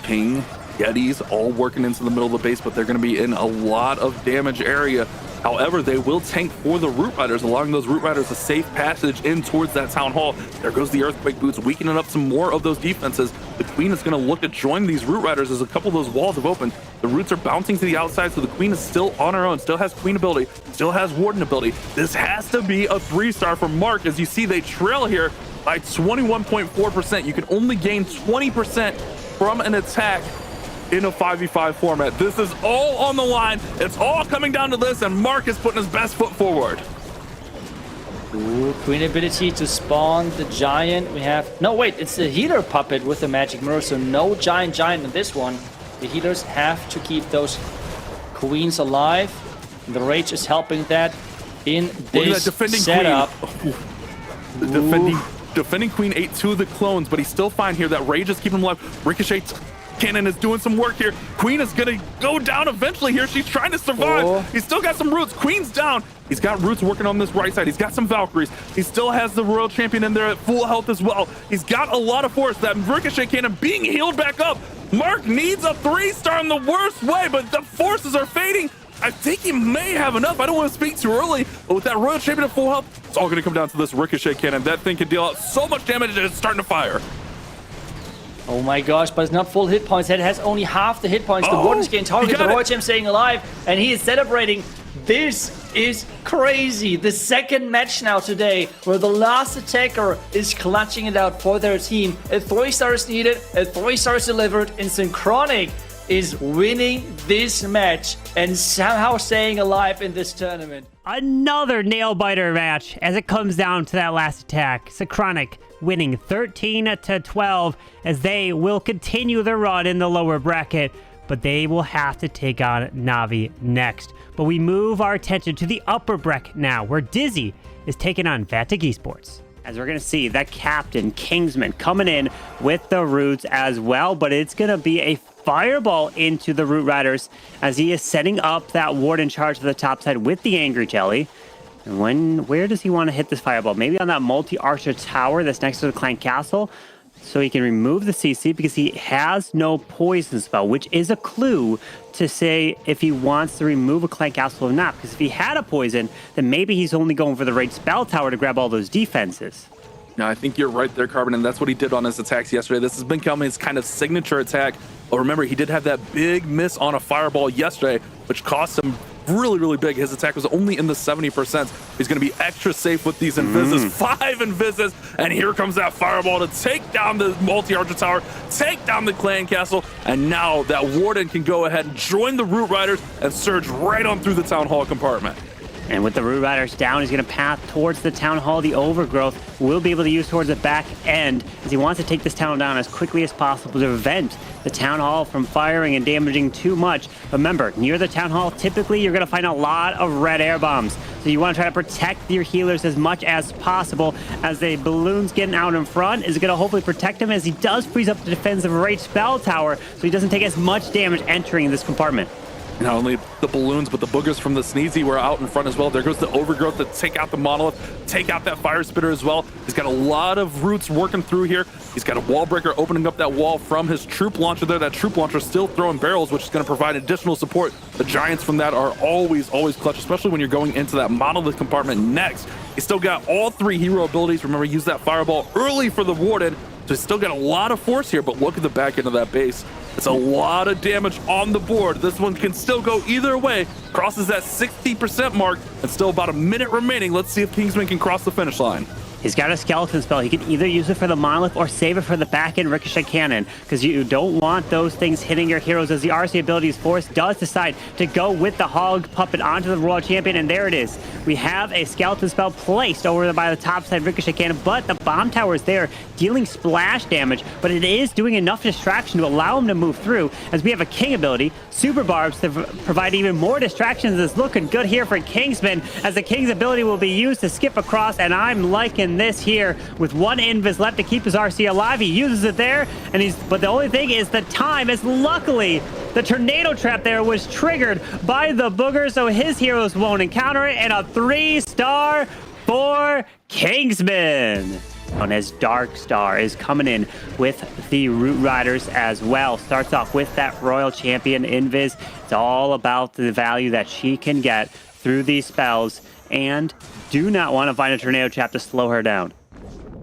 King, Yetis, all working into the middle of the base, but they're going to be in a lot of damage area. However, they will tank for the Root Riders, allowing those Root Riders a safe passage in towards that Town Hall. There goes the Earthquake Boots, weakening up some more of those defenses. The Queen is going to look to join these Root Riders as a couple of those walls have opened. The Roots are bouncing to the outside, so the Queen is still on her own, still has Queen ability, still has Warden ability. This has to be a 3-star from Mark. As you see, they trail here by 21.4%. You can only gain 20% from an attack in a 5v5 format. This is all on the line. It's all coming down to this, and Mark is putting his best foot forward. Ooh, Queen ability to spawn the giant. We have... No, wait, it's the healer puppet with the magic mirror, so no giant in this one. The healers have to keep those queens alive. The Rage is helping that in this setup. Queen. Defending Queen ate 2 of the clones, but he's still fine here. That Rage is keeping him alive. Ricochet Cannon is doing some work here. Queen is gonna go down eventually here. She's trying to survive. Oh. He's still got some roots. Queen's down. He's got roots working on this right side. He's got some Valkyries. He still has the Royal Champion in there at full health as well. He's got a lot of force. That Ricochet Cannon being healed back up. Mark needs a 3-star in the worst way, but the forces are fading. I think he may have enough. I don't want to speak too early, but with that Royal Champion at full health, it's all going to come down to this Ricochet Cannon. That thing can deal out so much damage that it's starting to fire. Oh my gosh, but it's not full hit points. It has only half the hit points. The Warden is getting targeted. The Royal Champ staying alive, and he is celebrating. This is crazy. The second match now today where the last attacker is clutching it out for their team. A 3-star is needed, a 3-star is delivered, and Synchronic is winning this match and somehow staying alive in this tournament. Another nail-biter match as it comes down to that last attack. Synchronic winning 13-12 as they will continue their run in the lower bracket, but they will have to take on Na'Vi next. But we move our attention to the upper bracket now, where Dizzy is taking on Vatic Esports. As we're going to see, that captain, Kingsman, coming in with the Roots as well, but it's going to be a fireball into the Root Riders as he is setting up that Warden charge to the top side with the Angry Jelly. And where does he want to hit this fireball? Maybe on that multi-archer tower that's next to the Clan Castle, so he can remove the CC because he has no poison spell, which is a clue to say if he wants to remove a Clan Castle or not. Because if he had a poison, then maybe he's only going for the Rage Spell Tower to grab all those defenses. Now, I think you're right there, Carbon, and that's what he did on his attacks yesterday. This has become his kind of signature attack. But remember, he did have that big miss on a fireball yesterday, which cost him really big. His attack was only in the 70%. He's going to be extra safe with these invises. 5 invises, and here comes that fireball to take down the multi-archer tower, take down the Clan Castle, and now that Warden can go ahead and join the Root Riders and surge right on through the Town Hall compartment. And with the Root Riders down, he's going to path towards the Town Hall. The Overgrowth will be able to use towards the back end as he wants to take this town down as quickly as possible to prevent the Town Hall from firing and damaging too much. Remember, near the Town Hall, typically you're going to find a lot of red air bombs. So you want to try to protect your healers as much as possible, as the balloons getting out in front is going to hopefully protect him as he does freeze up the defensive Rage Spell Tower so he doesn't take as much damage entering this compartment. Not only the balloons, but the boogers from the Sneezy were out in front as well. There goes the Overgrowth to take out the Monolith, take out that Fire Spitter as well. He's got a lot of roots working through here. He's got a Wall Breaker opening up that wall from his Troop Launcher there. That Troop Launcher still throwing barrels, which is going to provide additional support. The Giants from that are always clutch, especially when you're going into that Monolith compartment next. He's still got all 3 hero abilities. Remember, use that Fireball early for the Warden. So he's still got a lot of force here, but look at the back end of that base. It's a lot of damage on the board. This one can still go either way. Crosses that 60% mark and still about a minute remaining. Let's see if Kingsman can cross the finish line. He's got a skeleton spell. He can either use it for the Monolith or save it for the back-end Ricochet Cannon, because you don't want those things hitting your heroes, as the RC Abilities Force does decide to go with the Hog Puppet onto the Royal Champion, and there it is. We have a skeleton spell placed over by the top side Ricochet Cannon, but the Bomb Tower is there, dealing splash damage, but it is doing enough distraction to allow him to move through, as we have a King ability, Super Barbs, to provide even more distractions. It's looking good here for Kingsman, as the King's ability will be used to skip across, and I'm liking this here with 1 invis left to keep his RC alive. He uses it there, and but the only thing is the time, is luckily the tornado trap there was triggered by the booger, so his heroes won't encounter it, and a 3-star for Kingsman. And as Dark Star is coming in with the Root Riders as well. Starts off with that Royal Champion Invis. It's all about the value that she can get through these spells, and do not want to find a tornado trap to slow her down.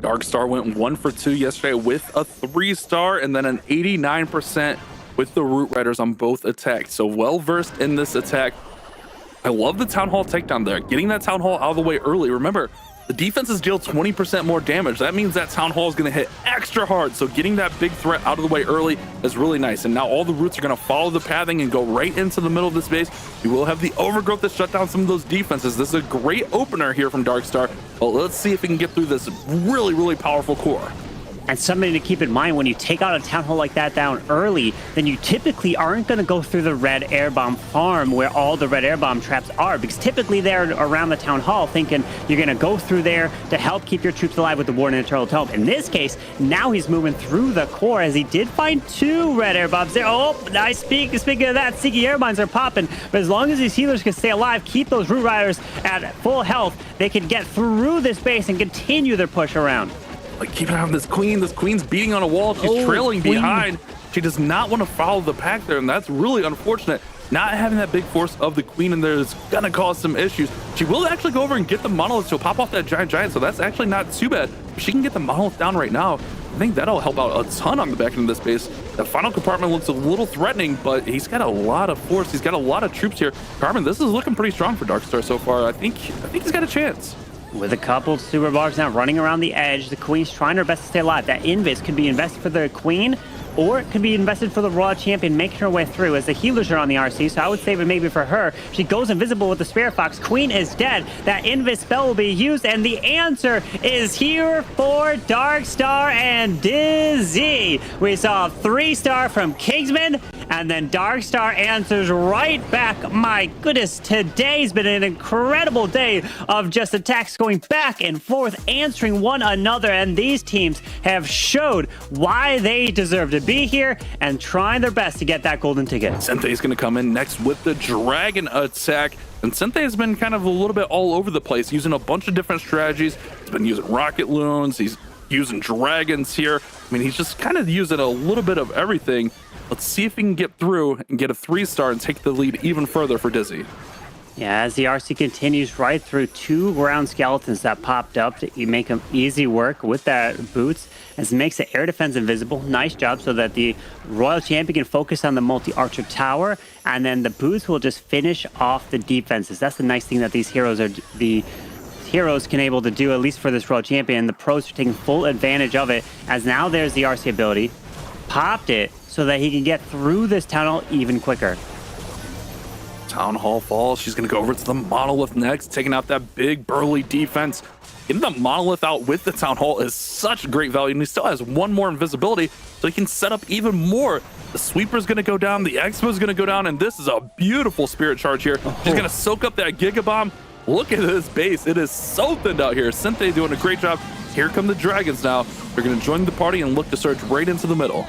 Dark Star went 1 for 2 yesterday with a 3-star and then an 89% with the Root Riders on both attacks. So well versed in this attack. I love the Town Hall takedown there. Getting that Town Hall out of the way early. Remember, the defenses deal 20% more damage. That means that Town Hall is going to hit extra hard. So getting that big threat out of the way early is really nice. And now all the roots are going to follow the pathing and go right into the middle of this base. You will have the Overgrowth to shut down some of those defenses. This is a great opener here from Dark Star. But let's see if we can get through this really powerful core. And something to keep in mind, when you take out a Town Hall like that down early, then you typically aren't going to go through the red air bomb farm where all the red air bomb traps are, because typically they're around the Town Hall, thinking you're going to go through there to help keep your troops alive with the Warden and Eternal Tome. In this case, now he's moving through the core, as he did find 2 red air bombs there. Oh, nice. Speaking of that, Seeking Air Mines are popping, but as long as these healers can stay alive, keep those Root Riders at full health, they can get through this base and continue their push around. Like, keep an eye on this Queen. This Queen's beating on a wall. She's trailing behind. She does not want to follow the pack there, and that's really unfortunate. Not having that big force of the Queen in there is gonna cause some issues. She will actually go over and get the Monolith. She'll pop off that Giant, so that's actually not too bad. If she can get the Monolith down right now, I think that'll help out a ton on the back end of this base. The final compartment looks a little threatening, but he's got a lot of force. He's got a lot of troops here. Carmen, this is looking pretty strong for Dark Star so far. I think he's got a chance. With a couple Super Barbs now running around the edge, the Queen's trying her best to stay alive. That Invis could be invested for the Queen, or it could be invested for the Royal Champion, making her way through, as the healers are on the RC, so I would save it maybe for her. She goes invisible with the Spirit Fox. Queen is dead. That Invis spell will be used, and the answer is here for Dark Star and Dizzy. We saw a 3-star from Kingsman, and then Dark Star answers right back. My goodness, today's been an incredible day of just attacks going back and forth, answering one another, and these teams have showed why they deserve to be here and trying their best to get that golden ticket. Senthei's going to come in next with the Dragon attack. And Senthei has been kind of a little bit all over the place, using a bunch of different strategies. He's been using rocket loons. He's using dragons here. I mean, he's just kind of using a little bit of everything. Let's see if he can get through and get a 3-star and take the lead even further for Dizzy. Yeah, as the RC continues right through 2 ground skeletons that popped up to make them easy work with that boots, as it makes the air defense invisible. Nice job, so that the Royal Champion can focus on the multi-archer tower, and then the boots will just finish off the defenses. That's the nice thing that these heroes can able to do, at least for this Royal Champion. The pros are taking full advantage of it, as now there's the RC ability. Popped it so that he can get through this tunnel even quicker. Town Hall falls. She's going to go over to the Monolith next, taking out that big burly defense. Getting the Monolith out with the Town Hall is such great value, and he still has 1 more invisibility, so he can set up even more. The Sweeper's going to go down, the Expo's going to go down, and this is a beautiful Spirit Charge here. She's going to soak up that Giga Bomb. Look at this base. It is so thinned out here. Senthei doing a great job. Here come the Dragons now. They're going to join the party and look to surge right into the middle.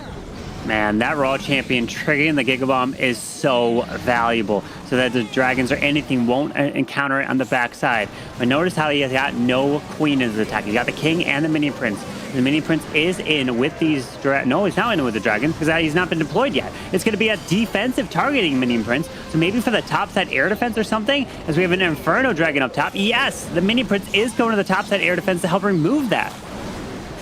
Man, that Raw Champion triggering the Giga Bomb is so valuable so that the dragons or anything won't encounter it on the backside. But notice how he has got no queen in his attack. He's got the king and the minion prince. The minion prince is in with these no, he's not in with the dragons because he's not been deployed yet. It's going to be a defensive targeting minion prince. So maybe for the top side air defense or something, as we have an Inferno dragon up top. Yes, the minion prince is going to the top side air defense to help remove that.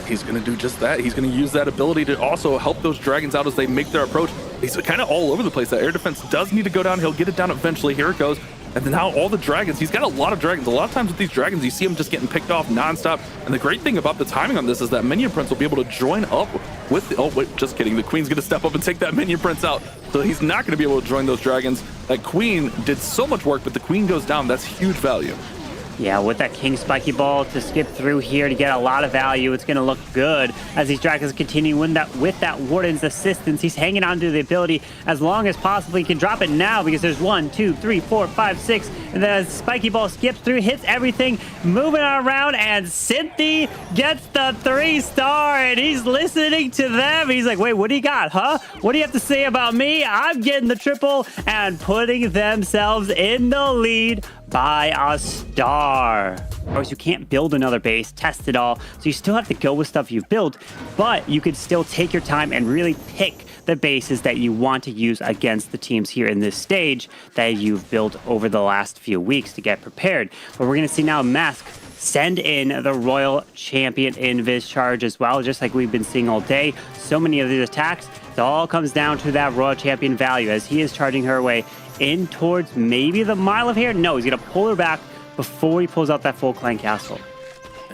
He's going to do just that. He's going to use that ability to also help those dragons out as they make their approach. He's kind of all over the place. That air defense does need to go down. He'll get it down eventually. Here it goes. And then now all the dragons, he's got a lot of dragons. A lot of times with these dragons, you see him just getting picked off nonstop. And the great thing about the timing on this is that Minion Prince will be able to join up with the, oh, wait, just kidding. The Queen's going to step up and take that Minion Prince out. So he's not going to be able to join those dragons. That Queen did so much work, but the Queen goes down. That's huge value. Yeah, with that King Spiky Ball to skip through here to get a lot of value, it's going to look good as these dragons continue with that Warden's assistance. He's hanging on to the ability as long as possible. He can drop it now because there's 1, 2, 3, 4, 5, 6, and then Spiky Ball skips through, hits everything, moving around, and Cynthia gets the 3-star, and he's listening to them. He's like, wait, what do you got, huh? What do you have to say about me? I'm getting the triple and putting themselves in the lead by a star. Of course, you can't build another base, test it all, so you still have to go with stuff you've built, but you could still take your time and really pick the bases that you want to use against the teams here in this stage that you've built over the last few weeks to get prepared. But we're going to see now Mask send in the Royal Champion Invis charge as well, just like we've been seeing all day. So many of these attacks, it all comes down to that Royal Champion value as he is charging her away in towards maybe the mile of here. No, he's going to pull her back before he pulls out that full clan castle.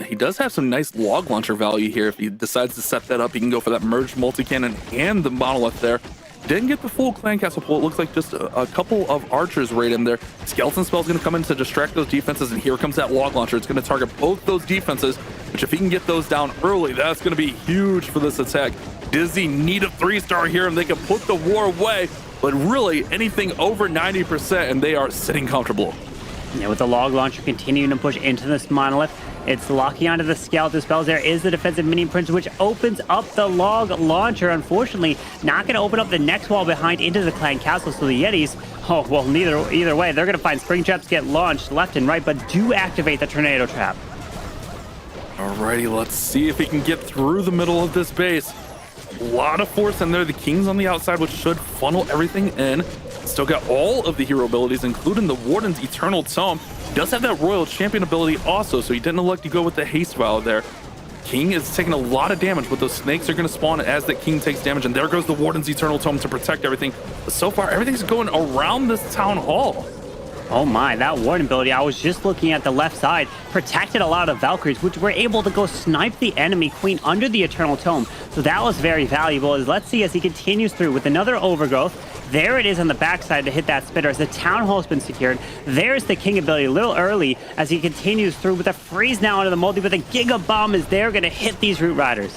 He does have some nice log launcher value here. If he decides to set that up, he can go for that merged multi-cannon and the monolith there. Didn't get the full clan castle pull. It looks like just a couple of archers right in there. Skeleton spell's going to come in to distract those defenses, and here comes that log launcher. It's going to target both those defenses, which if he can get those down early, that's going to be huge for this attack. Dizzy need a 3-star here, and they can put the war away. But really, anything over 90%, and they are sitting comfortable. Yeah, with the log launcher continuing to push into this monolith, it's locking onto the skeleton spells. There is the defensive minion prince, which opens up the log launcher. Unfortunately, not going to open up the next wall behind into the clan castle. So the Yetis, oh, well, either way, they're going to find spring traps get launched left and right, but do activate the tornado trap. Alrighty, let's see if he can get through the middle of this base. A lot of force in there. The King's on the outside, which should funnel everything in. Still got all of the hero abilities, including the Warden's Eternal Tome. He does have that Royal Champion ability also, so he didn't elect to go with the haste valve there. King is taking a lot of damage, but those snakes are going to spawn as the King takes damage, and there goes the Warden's Eternal Tome to protect everything. But so far, everything's going around this town hall. Oh my, that Warden ability, I was just looking at the left side, protected a lot of Valkyries, which were able to go snipe the enemy queen under the Eternal Tome. So that was very valuable. Let's see as he continues through with another Overgrowth. There it is on the backside to hit that spitter as the Town Hall has been secured. There's the King ability a little early as he continues through with a freeze now onto the multi, but the Giga Bomb is there, going to hit these Root Riders.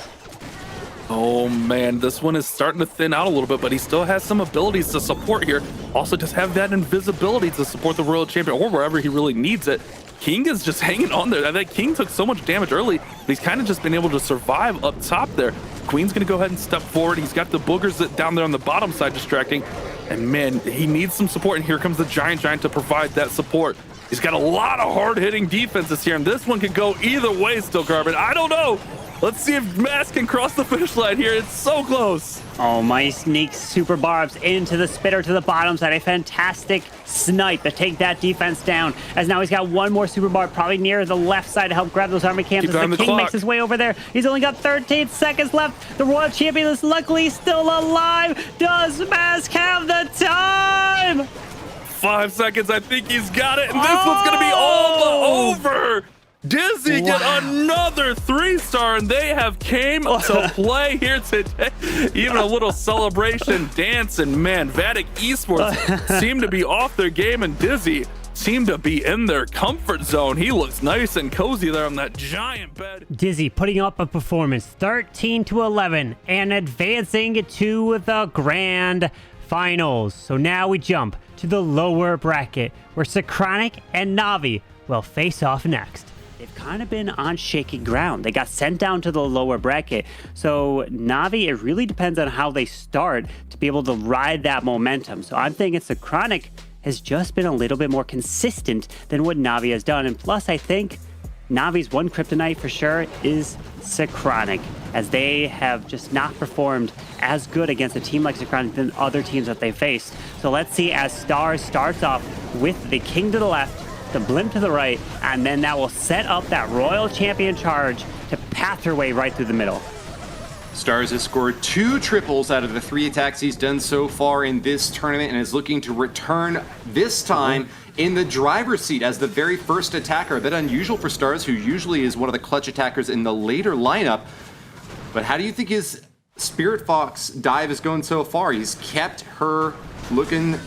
Oh man, this one is starting to thin out a little bit, but he still has some abilities to support here. Also just have that invisibility to support the Royal Champion or wherever he really needs it. King is just hanging on there. That King took so much damage early, but he's kind of just been able to survive up top there. Queen's going to go ahead and step forward. He's got the boogers down there on the bottom side distracting. And man, he needs some support, and here comes the Giant to provide that support. He's got a lot of hard-hitting defenses here, and this one could go either way still, Carbon. I don't know. Let's see if Mask can cross the finish line here. It's so close. Oh, my sneaks super barbs into the spitter to the bottom side. A fantastic snipe to take that defense down. As now he's got one more super barb probably near the left side to help grab those armor cams. As the King makes his way over there. He's only got 13 seconds left. The Royal Champion is luckily still alive. Does Mask have the time? 5 seconds. I think he's got it. And this one's going to be all over. Dizzy get another 3-star, and they have came to play here today. Even a little celebration dance, and man, Vatic Esports seem to be off their game, and Dizzy seem to be in their comfort zone. He looks nice and cozy there on that giant bed. Dizzy putting up a performance 13-11 and advancing to the grand finals. So now we jump to the lower bracket where Synchronic and Navi will face off next. they've kind of been on shaky ground. They got sent down to the lower bracket. So Na'Vi, it really depends on how they start to be able to ride that momentum. So I'm thinking Synchronic has just been a little bit more consistent than what Na'Vi has done. And plus, I think Na'Vi's one kryptonite for sure is Synchronic, as they have just not performed as good against a team like Synchronic than other teams that they faced. So let's see as Stars starts off with the King to the left, the Blimp to the right, and then that will set up that Royal Champion charge to path her way right through the middle. Stars has scored 2 triples out of the 3 attacks he's done so far in this tournament and is looking to return this time in the driver's seat as the very first attacker. A bit unusual for Stars, who usually is one of the clutch attackers in the later lineup. But how do you think his Spirit Fox dive is going so far? He's kept her looking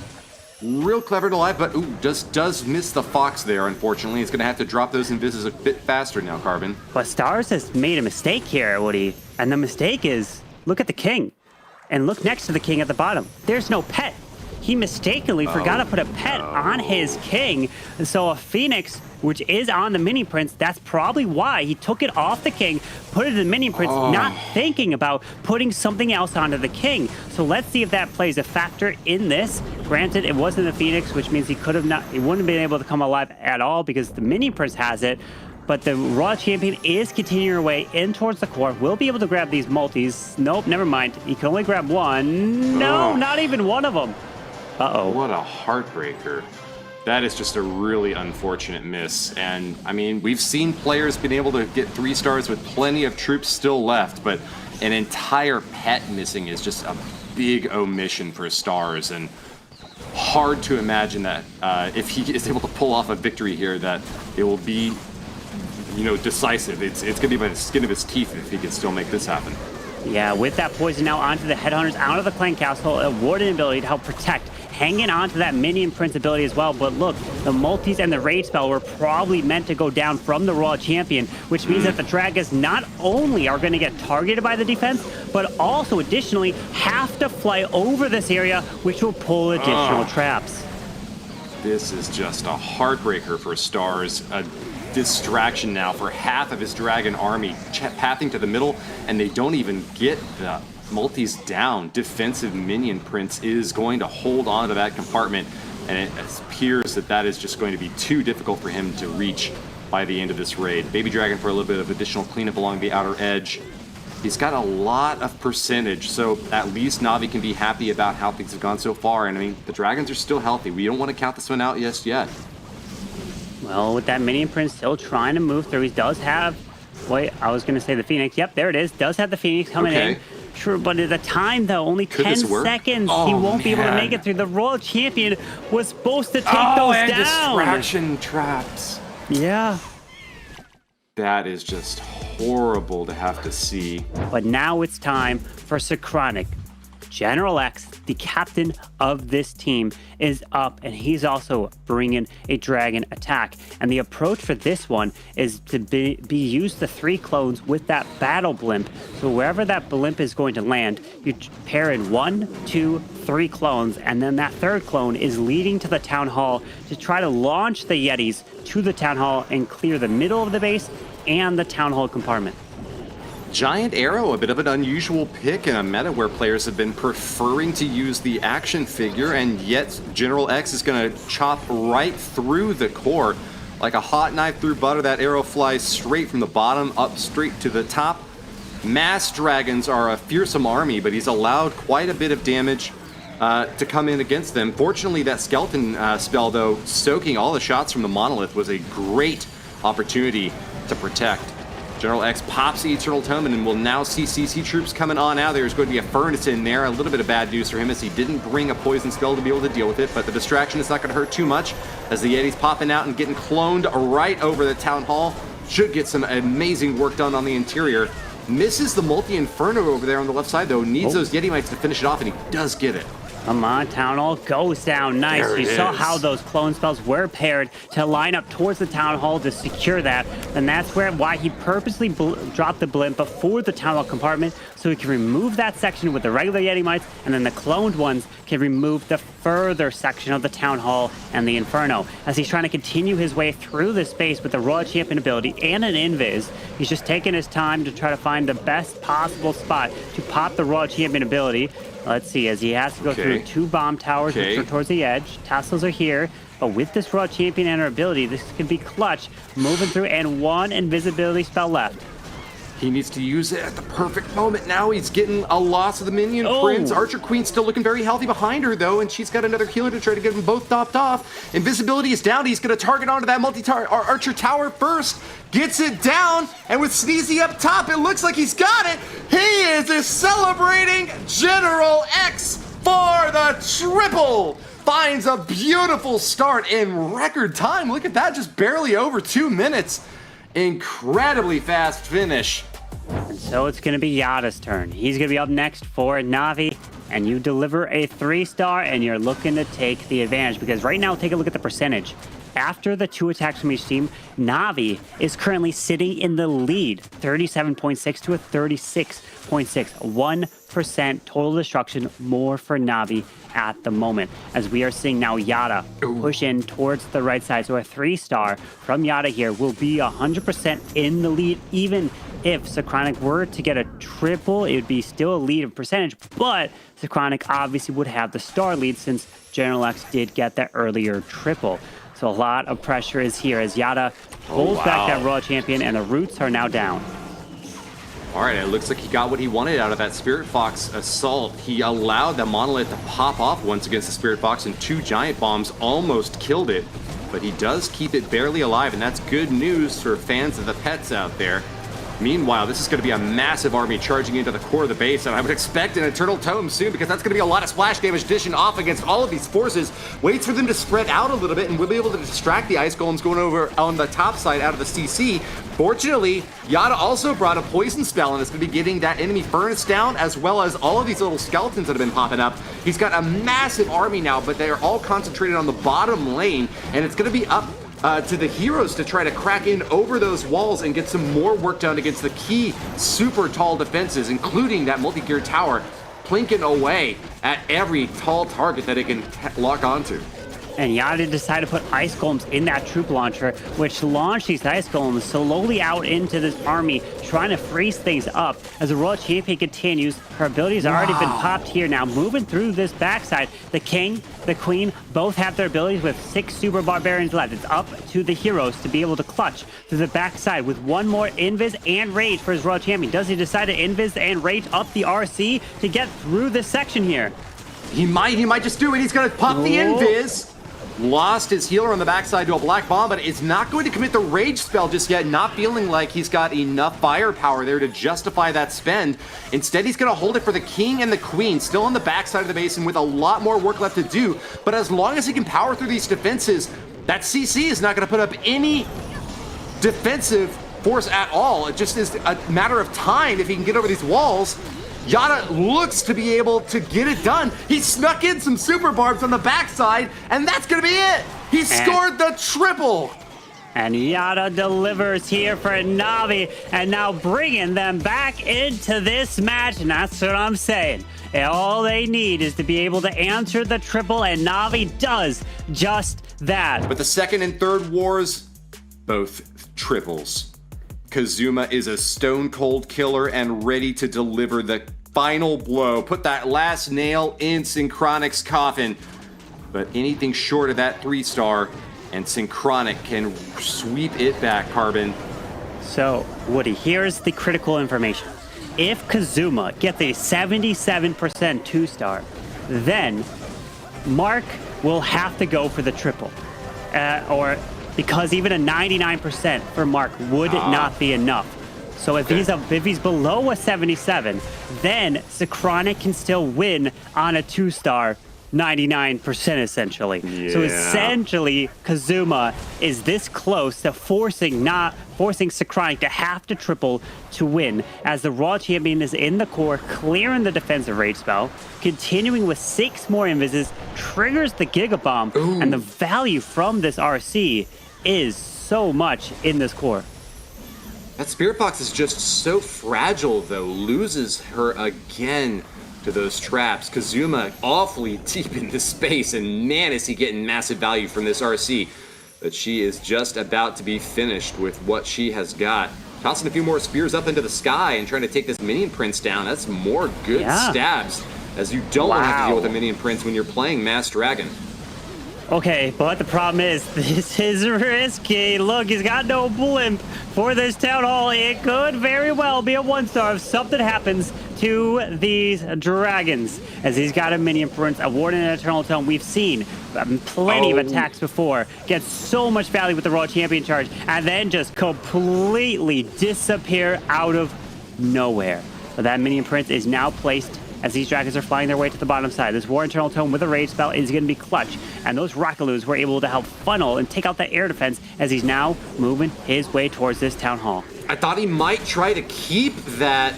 real clever to life, but does miss the Fox there, unfortunately. He's going to have to drop those invises a bit faster now, Carbon. But Stars has made a mistake here, Woody. And the mistake is, look at the King. And look next to the King at the bottom. There's no pet. He mistakenly forgot to put a pet on his King. And so a Phoenix, which is on the Mini Prince, that's probably why he took it off the King, put it in the Mini Prince, not thinking about putting something else onto the King. So let's see if that plays a factor in this. Granted, it wasn't the Phoenix, which means he wouldn't have been able to come alive at all because the Mini Prince has it. But the Royal Champion is continuing her way in towards the core. Will be able to grab these multis. Nope, never mind. He can only grab one. No, not even one of them. Uh-oh. What a heartbreaker. That is just a really unfortunate miss. And, I mean, we've seen players been able to get 3 stars with plenty of troops still left, but an entire pet missing is just a big omission for Stars. And hard to imagine that if he is able to pull off a victory here, that it will be, decisive. It's going to be by the skin of his teeth if he can still make this happen. Yeah, with that poison now onto the Headhunters, out of the Clan Castle, a Warden ability to help protect, hanging on to that Minion Prince ability as well. But look, the multis and the raid spell were probably meant to go down from the Royal Champion, which means that the Dragons not only are going to get targeted by the defense, but also additionally have to fly over this area, which will pull additional traps. This is just a heartbreaker for Stars. A distraction now for half of his Dragon army pathing to the middle, and they don't even get the multis down. Defensive Minion Prince is going to hold on to that compartment, and it appears that that is just going to be too difficult for him to reach by the end of this raid. Baby Dragon for a little bit of additional cleanup along the outer edge. He's got a lot of percentage, so at least Na'Vi can be happy about how things have gone so far. And I mean, the Dragons are still healthy. We don't want to count this one out just yet. Well, with that Minion Prince still trying to move through, he does have, wait, I was going to say the Phoenix. Yep, there it is. Does have the Phoenix coming in. Sure, but at the time, though, only 10 seconds. He won't be able to make it through. The Royal Champion was supposed to take those and down. Distraction traps. Yeah. That is just horrible to have to see. But now it's time for Synchronic. General X, the captain of this team, is up, and he's also bringing a dragon attack. And the approach for this one is to be use the 3 clones with that battle blimp. So wherever that blimp is going to land, you pair in 1, 2, 3 clones, and then that 3rd clone is leading to the town hall to try to launch the Yetis to the town hall and clear the middle of the base and the town hall compartment. Giant Arrow, a bit of an unusual pick in a meta where players have been preferring to use the action figure, and yet General X is going to chop right through the core. Like a hot knife through butter, that arrow flies straight from the bottom up straight to the top. Mass Dragons are a fearsome army, but he's allowed quite a bit of damage to come in against them. Fortunately, that Skeleton spell, though, soaking all the shots from the Monolith, was a great opportunity to protect. General X pops the Eternal Tome and will now see CC troops coming on out. There's going to be a Furnace in there. A little bit of bad news for him as he didn't bring a Poison Spell to be able to deal with it, but the distraction is not going to hurt too much as the Yeti's popping out and getting cloned right over the Town Hall. Should get some amazing work done on the interior. Misses the Multi-Inferno over there on the left side, though. Needs those Yeti Mites to finish it off, and he does get it. Come on, Town Hall goes down. Nice. There You it saw is. how those clone spells were paired to line up towards the Town Hall to secure that. And that's why he purposely dropped the blimp before the Town Hall compartment so he can remove that section with the regular Yeti Mites, and then the cloned ones can remove the further section of the Town Hall and the Inferno. As he's trying to continue his way through this space with the Royal Champion ability and an Invis, he's just taking his time to try to find the best possible spot to pop the Royal Champion ability. Let's see, as he has to go through 2 bomb towers, which are towards the edge. Tassels are here, but with this Royal Champion and her ability, this could be clutch, moving through, and 1 invisibility spell left. He needs to use it at the perfect moment now. He's getting a loss of the minion prince. Archer Queen's still looking very healthy behind her, though, and she's got another healer to try to get them both topped off. Invisibility is down. He's going to target onto that Archer tower first. Gets it down, and with Sneezy up top, it looks like he's got it. He is celebrating General X for the triple. Finds a beautiful start in record time. Look at that, just barely over 2 minutes. Incredibly fast finish. And so it's going to be Yada's turn. He's going to be up next for Na'Vi, and you deliver a 3-star, and you're looking to take the advantage, because right now, take a look at the percentage. After the 2 attacks from each team, Na'Vi is currently sitting in the lead, 37.6 to a 36.6. 1% total destruction more for Na'Vi at the moment, as we are seeing now Yada push in towards the right side. So a 3-star from Yada here will be 100% in the lead. Even if Synchronic were to get a triple, it would be still a lead of percentage, but Synchronic obviously would have the star lead since General X did get that earlier triple. So a lot of pressure is here as Yada pulls back that Royal Champion, and the roots are now down. All right, it looks like he got what he wanted out of that Spirit Fox assault. He allowed the Monolith to pop off once against the Spirit Fox, and 2 giant bombs almost killed it. But he does keep it barely alive, and that's good news for fans of the pets out there. Meanwhile, this is going to be a massive army charging into the core of the base, and I would expect an Eternal Tome soon, because that's going to be a lot of splash damage dishing off against all of these forces. Waits for them to spread out a little bit, and we'll be able to distract the Ice Golems going over on the top side out of the CC. Fortunately, Yada also brought a poison spell, and it's going to be getting that enemy furnace down, as well as all of these little skeletons that have been popping up. He's got a massive army now, but they are all concentrated on the bottom lane, and it's going to be up to the heroes to try to crack in over those walls and get some more work done against the key super tall defenses, including that multi-gear tower, plinking away at every tall target that it can lock onto. And Yada decided to put Ice Golems in that troop launcher, which launched these Ice Golems slowly out into this army, trying to freeze things up. As the Royal Champion continues, her abilities have already been popped here now, moving through this backside. The King, the Queen, both have their abilities with 6 Super Barbarians left. It's up to the heroes to be able to clutch through the backside with 1 more Invis and Rage for his Royal Champion. Does he decide to Invis and Rage up the RC to get through this section here? He might just do it. He's going to pop the Invis. Lost his healer on the backside to a black bomb, but is not going to commit the rage spell just yet, not feeling like he's got enough firepower there to justify that spend. Instead, he's going to hold it for the King and the Queen, still on the backside of the basin with a lot more work left to do. But as long as he can power through these defenses, that CC is not going to put up any defensive force at all. It just is a matter of time if he can get over these walls. Yada looks to be able to get it done. He snuck in some super barbs on the backside, and that's going to be it. He scored the triple. And Yada delivers here for Na'Vi, and now bringing them back into this match, and that's what I'm saying. And all they need is to be able to answer the triple, and Na'Vi does just that. But the second and third wars, both triples. Kazuma is a stone cold killer and ready to deliver the final blow. Put that last nail in Synchronic's coffin. But anything short of that 3-star, and Synchronic can sweep it back, Carbon. So, Woody, here's the critical information. If Kazuma gets a 77% 2-star, then Mark will have to go for the triple. Because even a 99% for Mark would not be enough. So if he's below a 77, then Synchronic can still win on a 2-star 99% essentially. So Yeah. essentially, Kazuma is this close to forcing Synchronic to have to triple to win, as the Raw champion is in the core, clearing the defensive rage spell, continuing with 6 more invises, triggers the Giga Bomb, and the value from this RC is so much in this core. That Spirit Box is just so fragile, though. Loses her again to those traps. Kazuma awfully deep in the space, and man, is he getting massive value from this RC. But she is just about to be finished with what she has got. Tossing a few more spears up into the sky and trying to take this Minion Prince down. That's more good stabs, as you don't want to have to deal with a Minion Prince when you're playing Mass Dragon. Okay, but the problem is, this is risky. Look, he's got no blimp for this Town Hall. It could very well be a 1-star if something happens to these dragons, as he's got a Minion Prince, a Warden and Eternal Tome. We've seen plenty of attacks before. Gets so much value with the Raw Champion charge, and then just completely disappear out of nowhere. But that Minion Prince is now placed as these dragons are flying their way to the bottom side. This War Eternal Tome with a rage spell is going to be clutch, and those Rockaloos were able to help funnel and take out that air defense as he's now moving his way towards this Town Hall. I thought he might try to keep that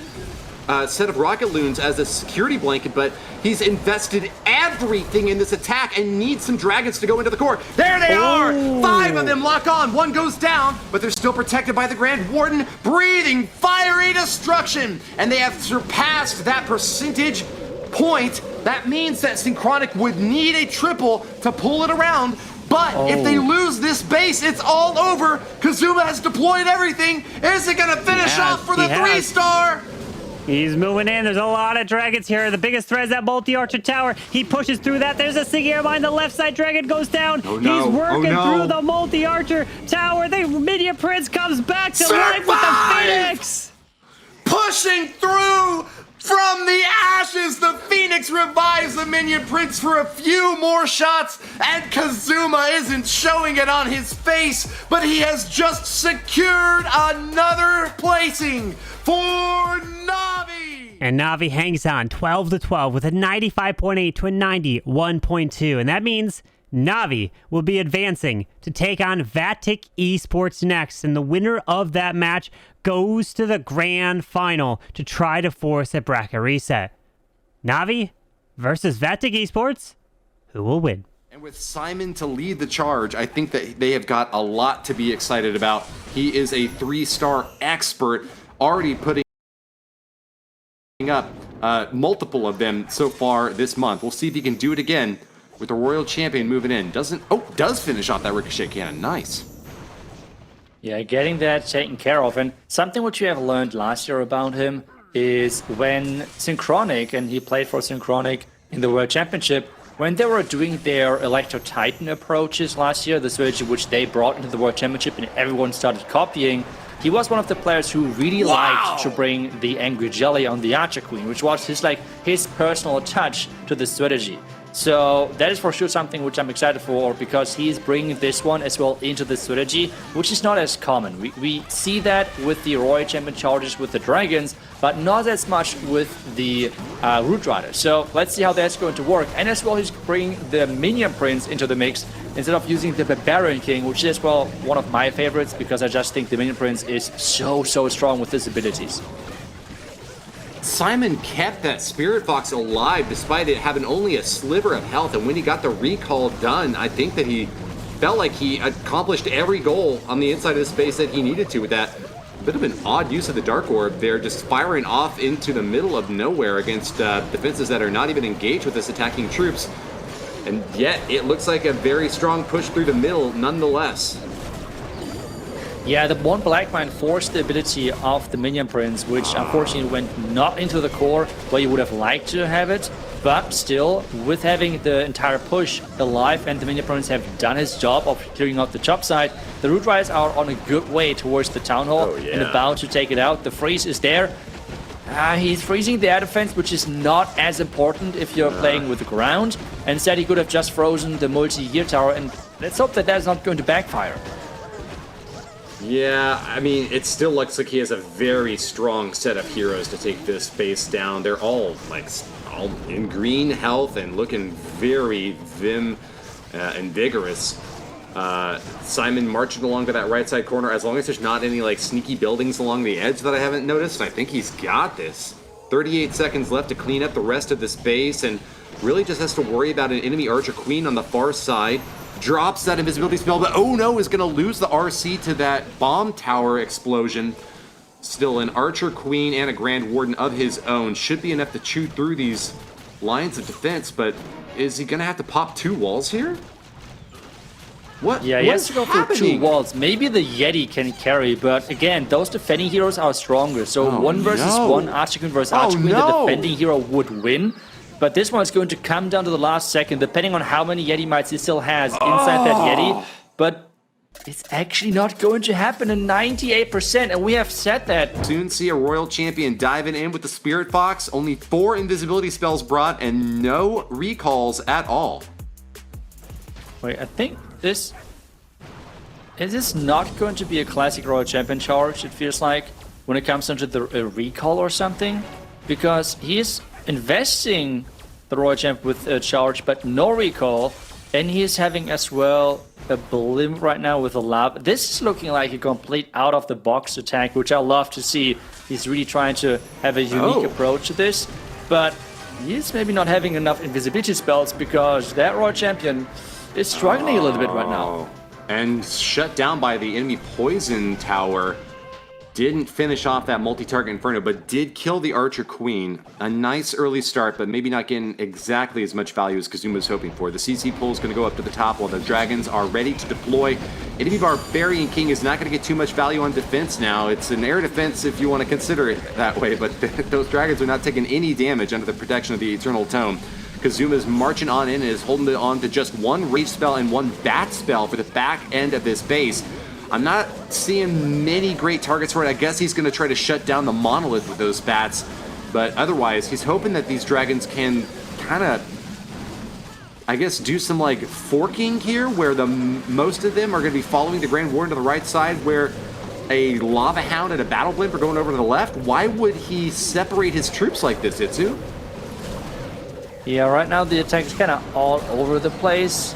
set of Rocket Loons as a security blanket, but he's invested everything in this attack and needs some dragons to go into the core. There they are! 5 of them lock on. 1 goes down, but they're still protected by the Grand Warden, breathing fiery destruction. And they have surpassed that percentage point. That means that Synchronic would need a triple to pull it around. But if they lose this base, it's all over. Kazuma has deployed everything. Is it going to finish off for the 3-star? He's moving in. There's a lot of dragons here. The biggest threat is that multi-archer tower. He pushes through that. There's a Sigir mine. The left side dragon goes down. Oh, no. He's working through the multi-archer tower. The Minion Prince comes back to life with the Phoenix. Pushing through from the ashes. The Phoenix revives the Minion Prince for a few more shots, and Kazuma isn't showing it on his face, but he has just secured another placing for Navi. And Navi hangs on 12-12 with a 95.8 to a 91.2. And that means Navi will be advancing to take on Vatic Esports next. And the winner of that match goes to the grand final to try to force a bracket reset. Navi versus Vatic Esports. Who will win? And with Simon to lead the charge, I think that they have got a lot to be excited about. He is a 3-star expert, already putting up multiple of them so far this month. We'll see if he can do it again with the Royal Champion moving in. Does finish off that Ricochet cannon. Nice. Yeah, getting that taken care of. And something which you have learned last year about him is when Synchronic, and he played for Synchronic in the World Championship, when they were doing their Electro Titan approaches last year, the strategy which they brought into the World Championship and everyone started copying, he was one of the players who really liked to bring the Angry Jelly on the Archer Queen, which was his personal touch to the strategy. So that is for sure something which I'm excited for, because he's bringing this one as well into the strategy, which is not as common. We see that with the Royal Champion charges with the Dragons, but not as much with the Root Rider. So let's see how that's going to work. And as well, he's bringing the Minion Prince into the mix instead of using the Barbarian King, which is, well, one of my favorites, because I just think the Minion Prince is so strong with his abilities. Simon kept that Spirit Box alive despite it having only a sliver of health, and when he got the recall done, I think that he felt like he accomplished every goal on the inside of the space that he needed to with that. A bit of an odd use of the Dark Orb there, just firing off into the middle of nowhere against defenses that are not even engaged with this attacking troops. And yet, it looks like a very strong push through the middle nonetheless. Yeah, the one Black Mine forced the ability of the Minion Prince, which unfortunately went not into the core where you would have liked to have it. But still, with having the entire push alive and the Minion Prince have done his job of clearing out the top side, the Root Riders are on a good way towards the Town Hall and about to take it out. The freeze is there. He's freezing the air defense, which is not as important if you're playing with the ground. Instead, he could have just frozen the multi-year tower, and let's hope that that's not going to backfire. Yeah, I mean, it still looks like he has a very strong set of heroes to take this base down. They're all all in green health and looking very vim and vigorous. Simon marching along to that right side corner. As long as there's not any like sneaky buildings along the edge that I haven't noticed, I think he's got this. 38 seconds left to clean up the rest of this base, and really just has to worry about an enemy Archer Queen on the far side. Drops that invisibility spell, but oh no, is going to lose the RC to that bomb tower explosion. Still, an Archer Queen and a Grand Warden of his own should be enough to chew through these lines of defense, but is he going to have to pop 2 walls here? What? Yeah, he has to go through 2 walls. Maybe the Yeti can carry, but again, those defending heroes are stronger. So 1 versus 1, Archer Queen versus Archer Queen, the defending hero would win. But this one is going to come down to the last second, depending on how many Yeti mites he still has inside that Yeti. But it's actually not going to happen in 98%, and we have said that. Soon see a Royal Champion diving in with the Spirit Fox. Only 4 invisibility spells brought and no recalls at all. Wait, I think this... Is this not going to be a classic Royal Champion charge, it feels like, when it comes down to the recall or something? Because he's investing the Royal Champ with a charge, but no recall, and he is having as well a blimp right now with a lava. This is looking like a complete out-of-the-box attack, which I love to see. He's really trying to have a unique approach to this, but he's maybe not having enough invisibility spells because that Royal Champion is struggling a little bit right now. And shut down by the enemy Poison Tower. Didn't finish off that multi-target Inferno, but did kill the Archer Queen. A nice early start, but maybe not getting exactly as much value as Kazuma was hoping for. The CC pull is going to go up to the top while the Dragons are ready to deploy. Enemy Barbarian King is not going to get too much value on defense now. It's an air defense if you want to consider it that way, but those Dragons are not taking any damage under the protection of the Eternal Tome. Kazuma's marching on in and is holding on to just 1 Rage spell and 1 Bat spell for the back end of this base. I'm not seeing many great targets for it. I guess he's going to try to shut down the Monolith with those bats. But otherwise, he's hoping that these Dragons can kind of, I guess, do some like forking here where the most of them are going to be following the Grand Warden to the right side, where a Lava Hound and a Battle Blimp are going over to the left. Why would he separate his troops like this, Itsu? Yeah, right now the attack is kind of all over the place,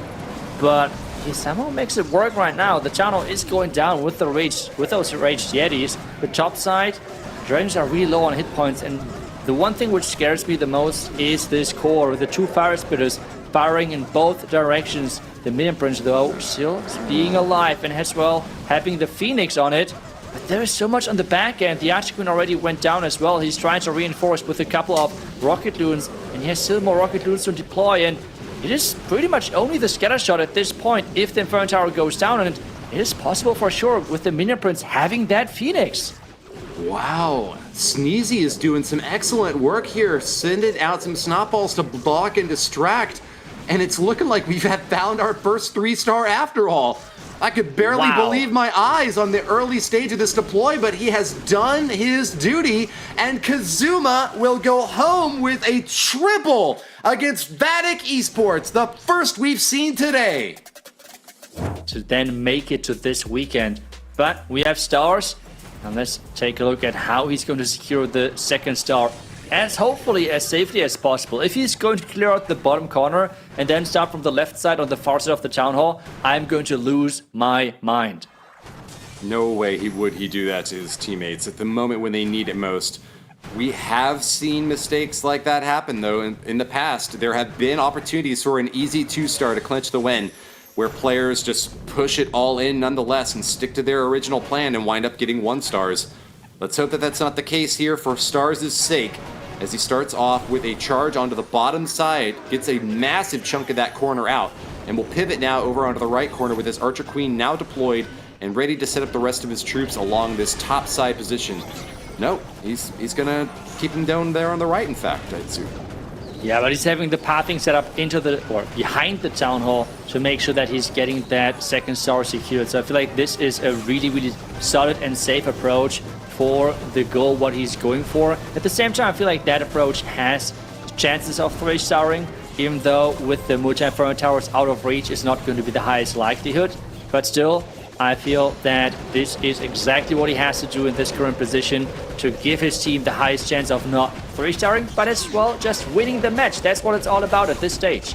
but he somehow makes it work right now. The channel is going down with the rage, with those raged Yetis. The top side, Dragons are really low on hit points, and the one thing which scares me the most is this core with the 2 Fire Spitters firing in both directions. The Minion Prince, though, still being alive and as well having the Phoenix on it. But there is so much on the back end. The Archer Queen already went down as well. He's trying to reinforce with a couple of Rocket Loons, and he has still more Rocket Loons to deploy, and it is pretty much only the scatter shot at this point if the Inferno Tower goes down, and it is possible for sure with the Minion Prince having that Phoenix. Wow, Sneezy is doing some excellent work here, sending out some snowballs to block and distract, and it's looking like we've found our first 3-star after all. I could barely believe my eyes on the early stage of this deploy, but he has done his duty, and Kazuma will go home with a triple against Vatic Esports, the first we've seen today. To then make it to this weekend. But we have stars, and let's take a look at how he's going to secure the 2nd star as hopefully as safely as possible. If he's going to clear out the bottom corner and then start from the left side on the far side of the town hall, I'm going to lose my mind. No way would he do that to his teammates at the moment when they need it most. We have seen mistakes like that happen, though, in the past. There have been opportunities for an easy 2-star to clinch the win, where players just push it all in nonetheless and stick to their original plan and wind up getting 1-stars. Let's hope that that's not the case here for Stars' sake, as he starts off with a charge onto the bottom side, gets a massive chunk of that corner out, and will pivot now over onto the right corner with his Archer Queen now deployed and ready to set up the rest of his troops along this top side position. No, he's gonna keep him down there on the right, in fact, I'd assume. Yeah, but he's having the pathing set up into the, or behind the town hall to make sure that he's getting that 2nd star secured. So I feel like this is a really, really solid and safe approach for the goal, what he's going for. At the same time, I feel like that approach has chances of 3-starring, even though with the multi-Inferno Towers out of reach is not going to be the highest likelihood. But still, I feel that this is exactly what he has to do in this current position to give his team the highest chance of not 3-starring, but as well just winning the match. That's what it's all about at this stage.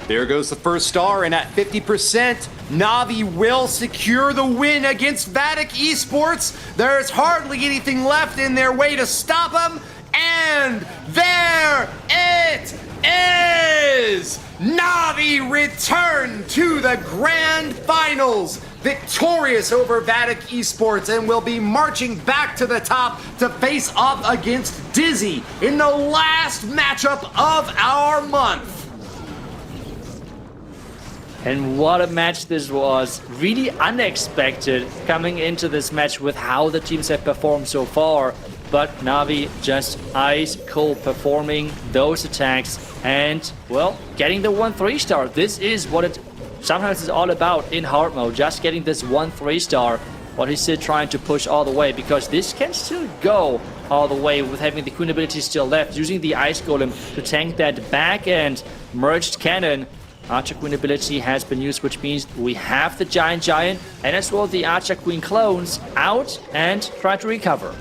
There goes the first star, and at 50%, Na'Vi will secure the win against Vatic Esports. There's hardly anything left in their way to stop them, and there it is! Na'Vi return to the grand finals, victorious over Vatic Esports, and will be marching back to the top to face off against Dizzy in the last matchup of our month. And what a match this was. Really unexpected coming into this match with how the teams have performed so far. But Na'Vi just ice cold performing those attacks and, well, getting the 1-3-star. This is what it sometimes is all about in hard mode. Just getting this 1-3-star. What he's still trying to push all the way, because this can still go all the way with having the Queen ability still left. Using the Ice Golem to tank that back end merged cannon. Archer Queen ability has been used, which means we have the Giant and as well the Archer Queen clones out and try to recover.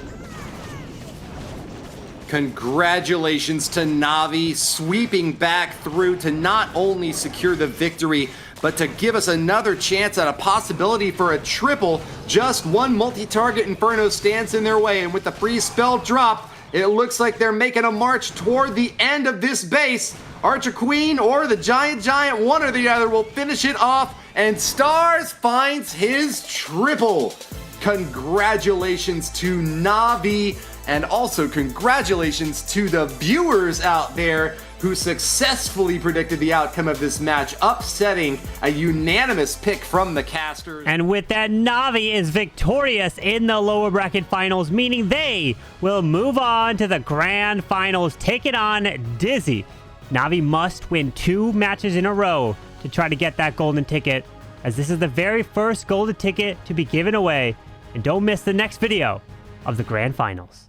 Congratulations to Na'Vi, sweeping back through to not only secure the victory, but to give us another chance at a possibility for a triple. Just one multi-target Inferno stands in their way, and with the free spell drop, it looks like they're making a march toward the end of this base. Archer Queen or the Giant, one or the other will finish it off, and Stars finds his triple. Congratulations to Na'Vi, and also congratulations to the viewers out there who successfully predicted the outcome of this match, upsetting a unanimous pick from the casters. And with that, Na'Vi is victorious in the lower bracket finals, meaning they will move on to the grand finals, taking on Dizzy. Na'Vi must win 2 matches in a row to try to get that golden ticket, as this is the very first golden ticket to be given away. And don't miss the next video of the grand finals.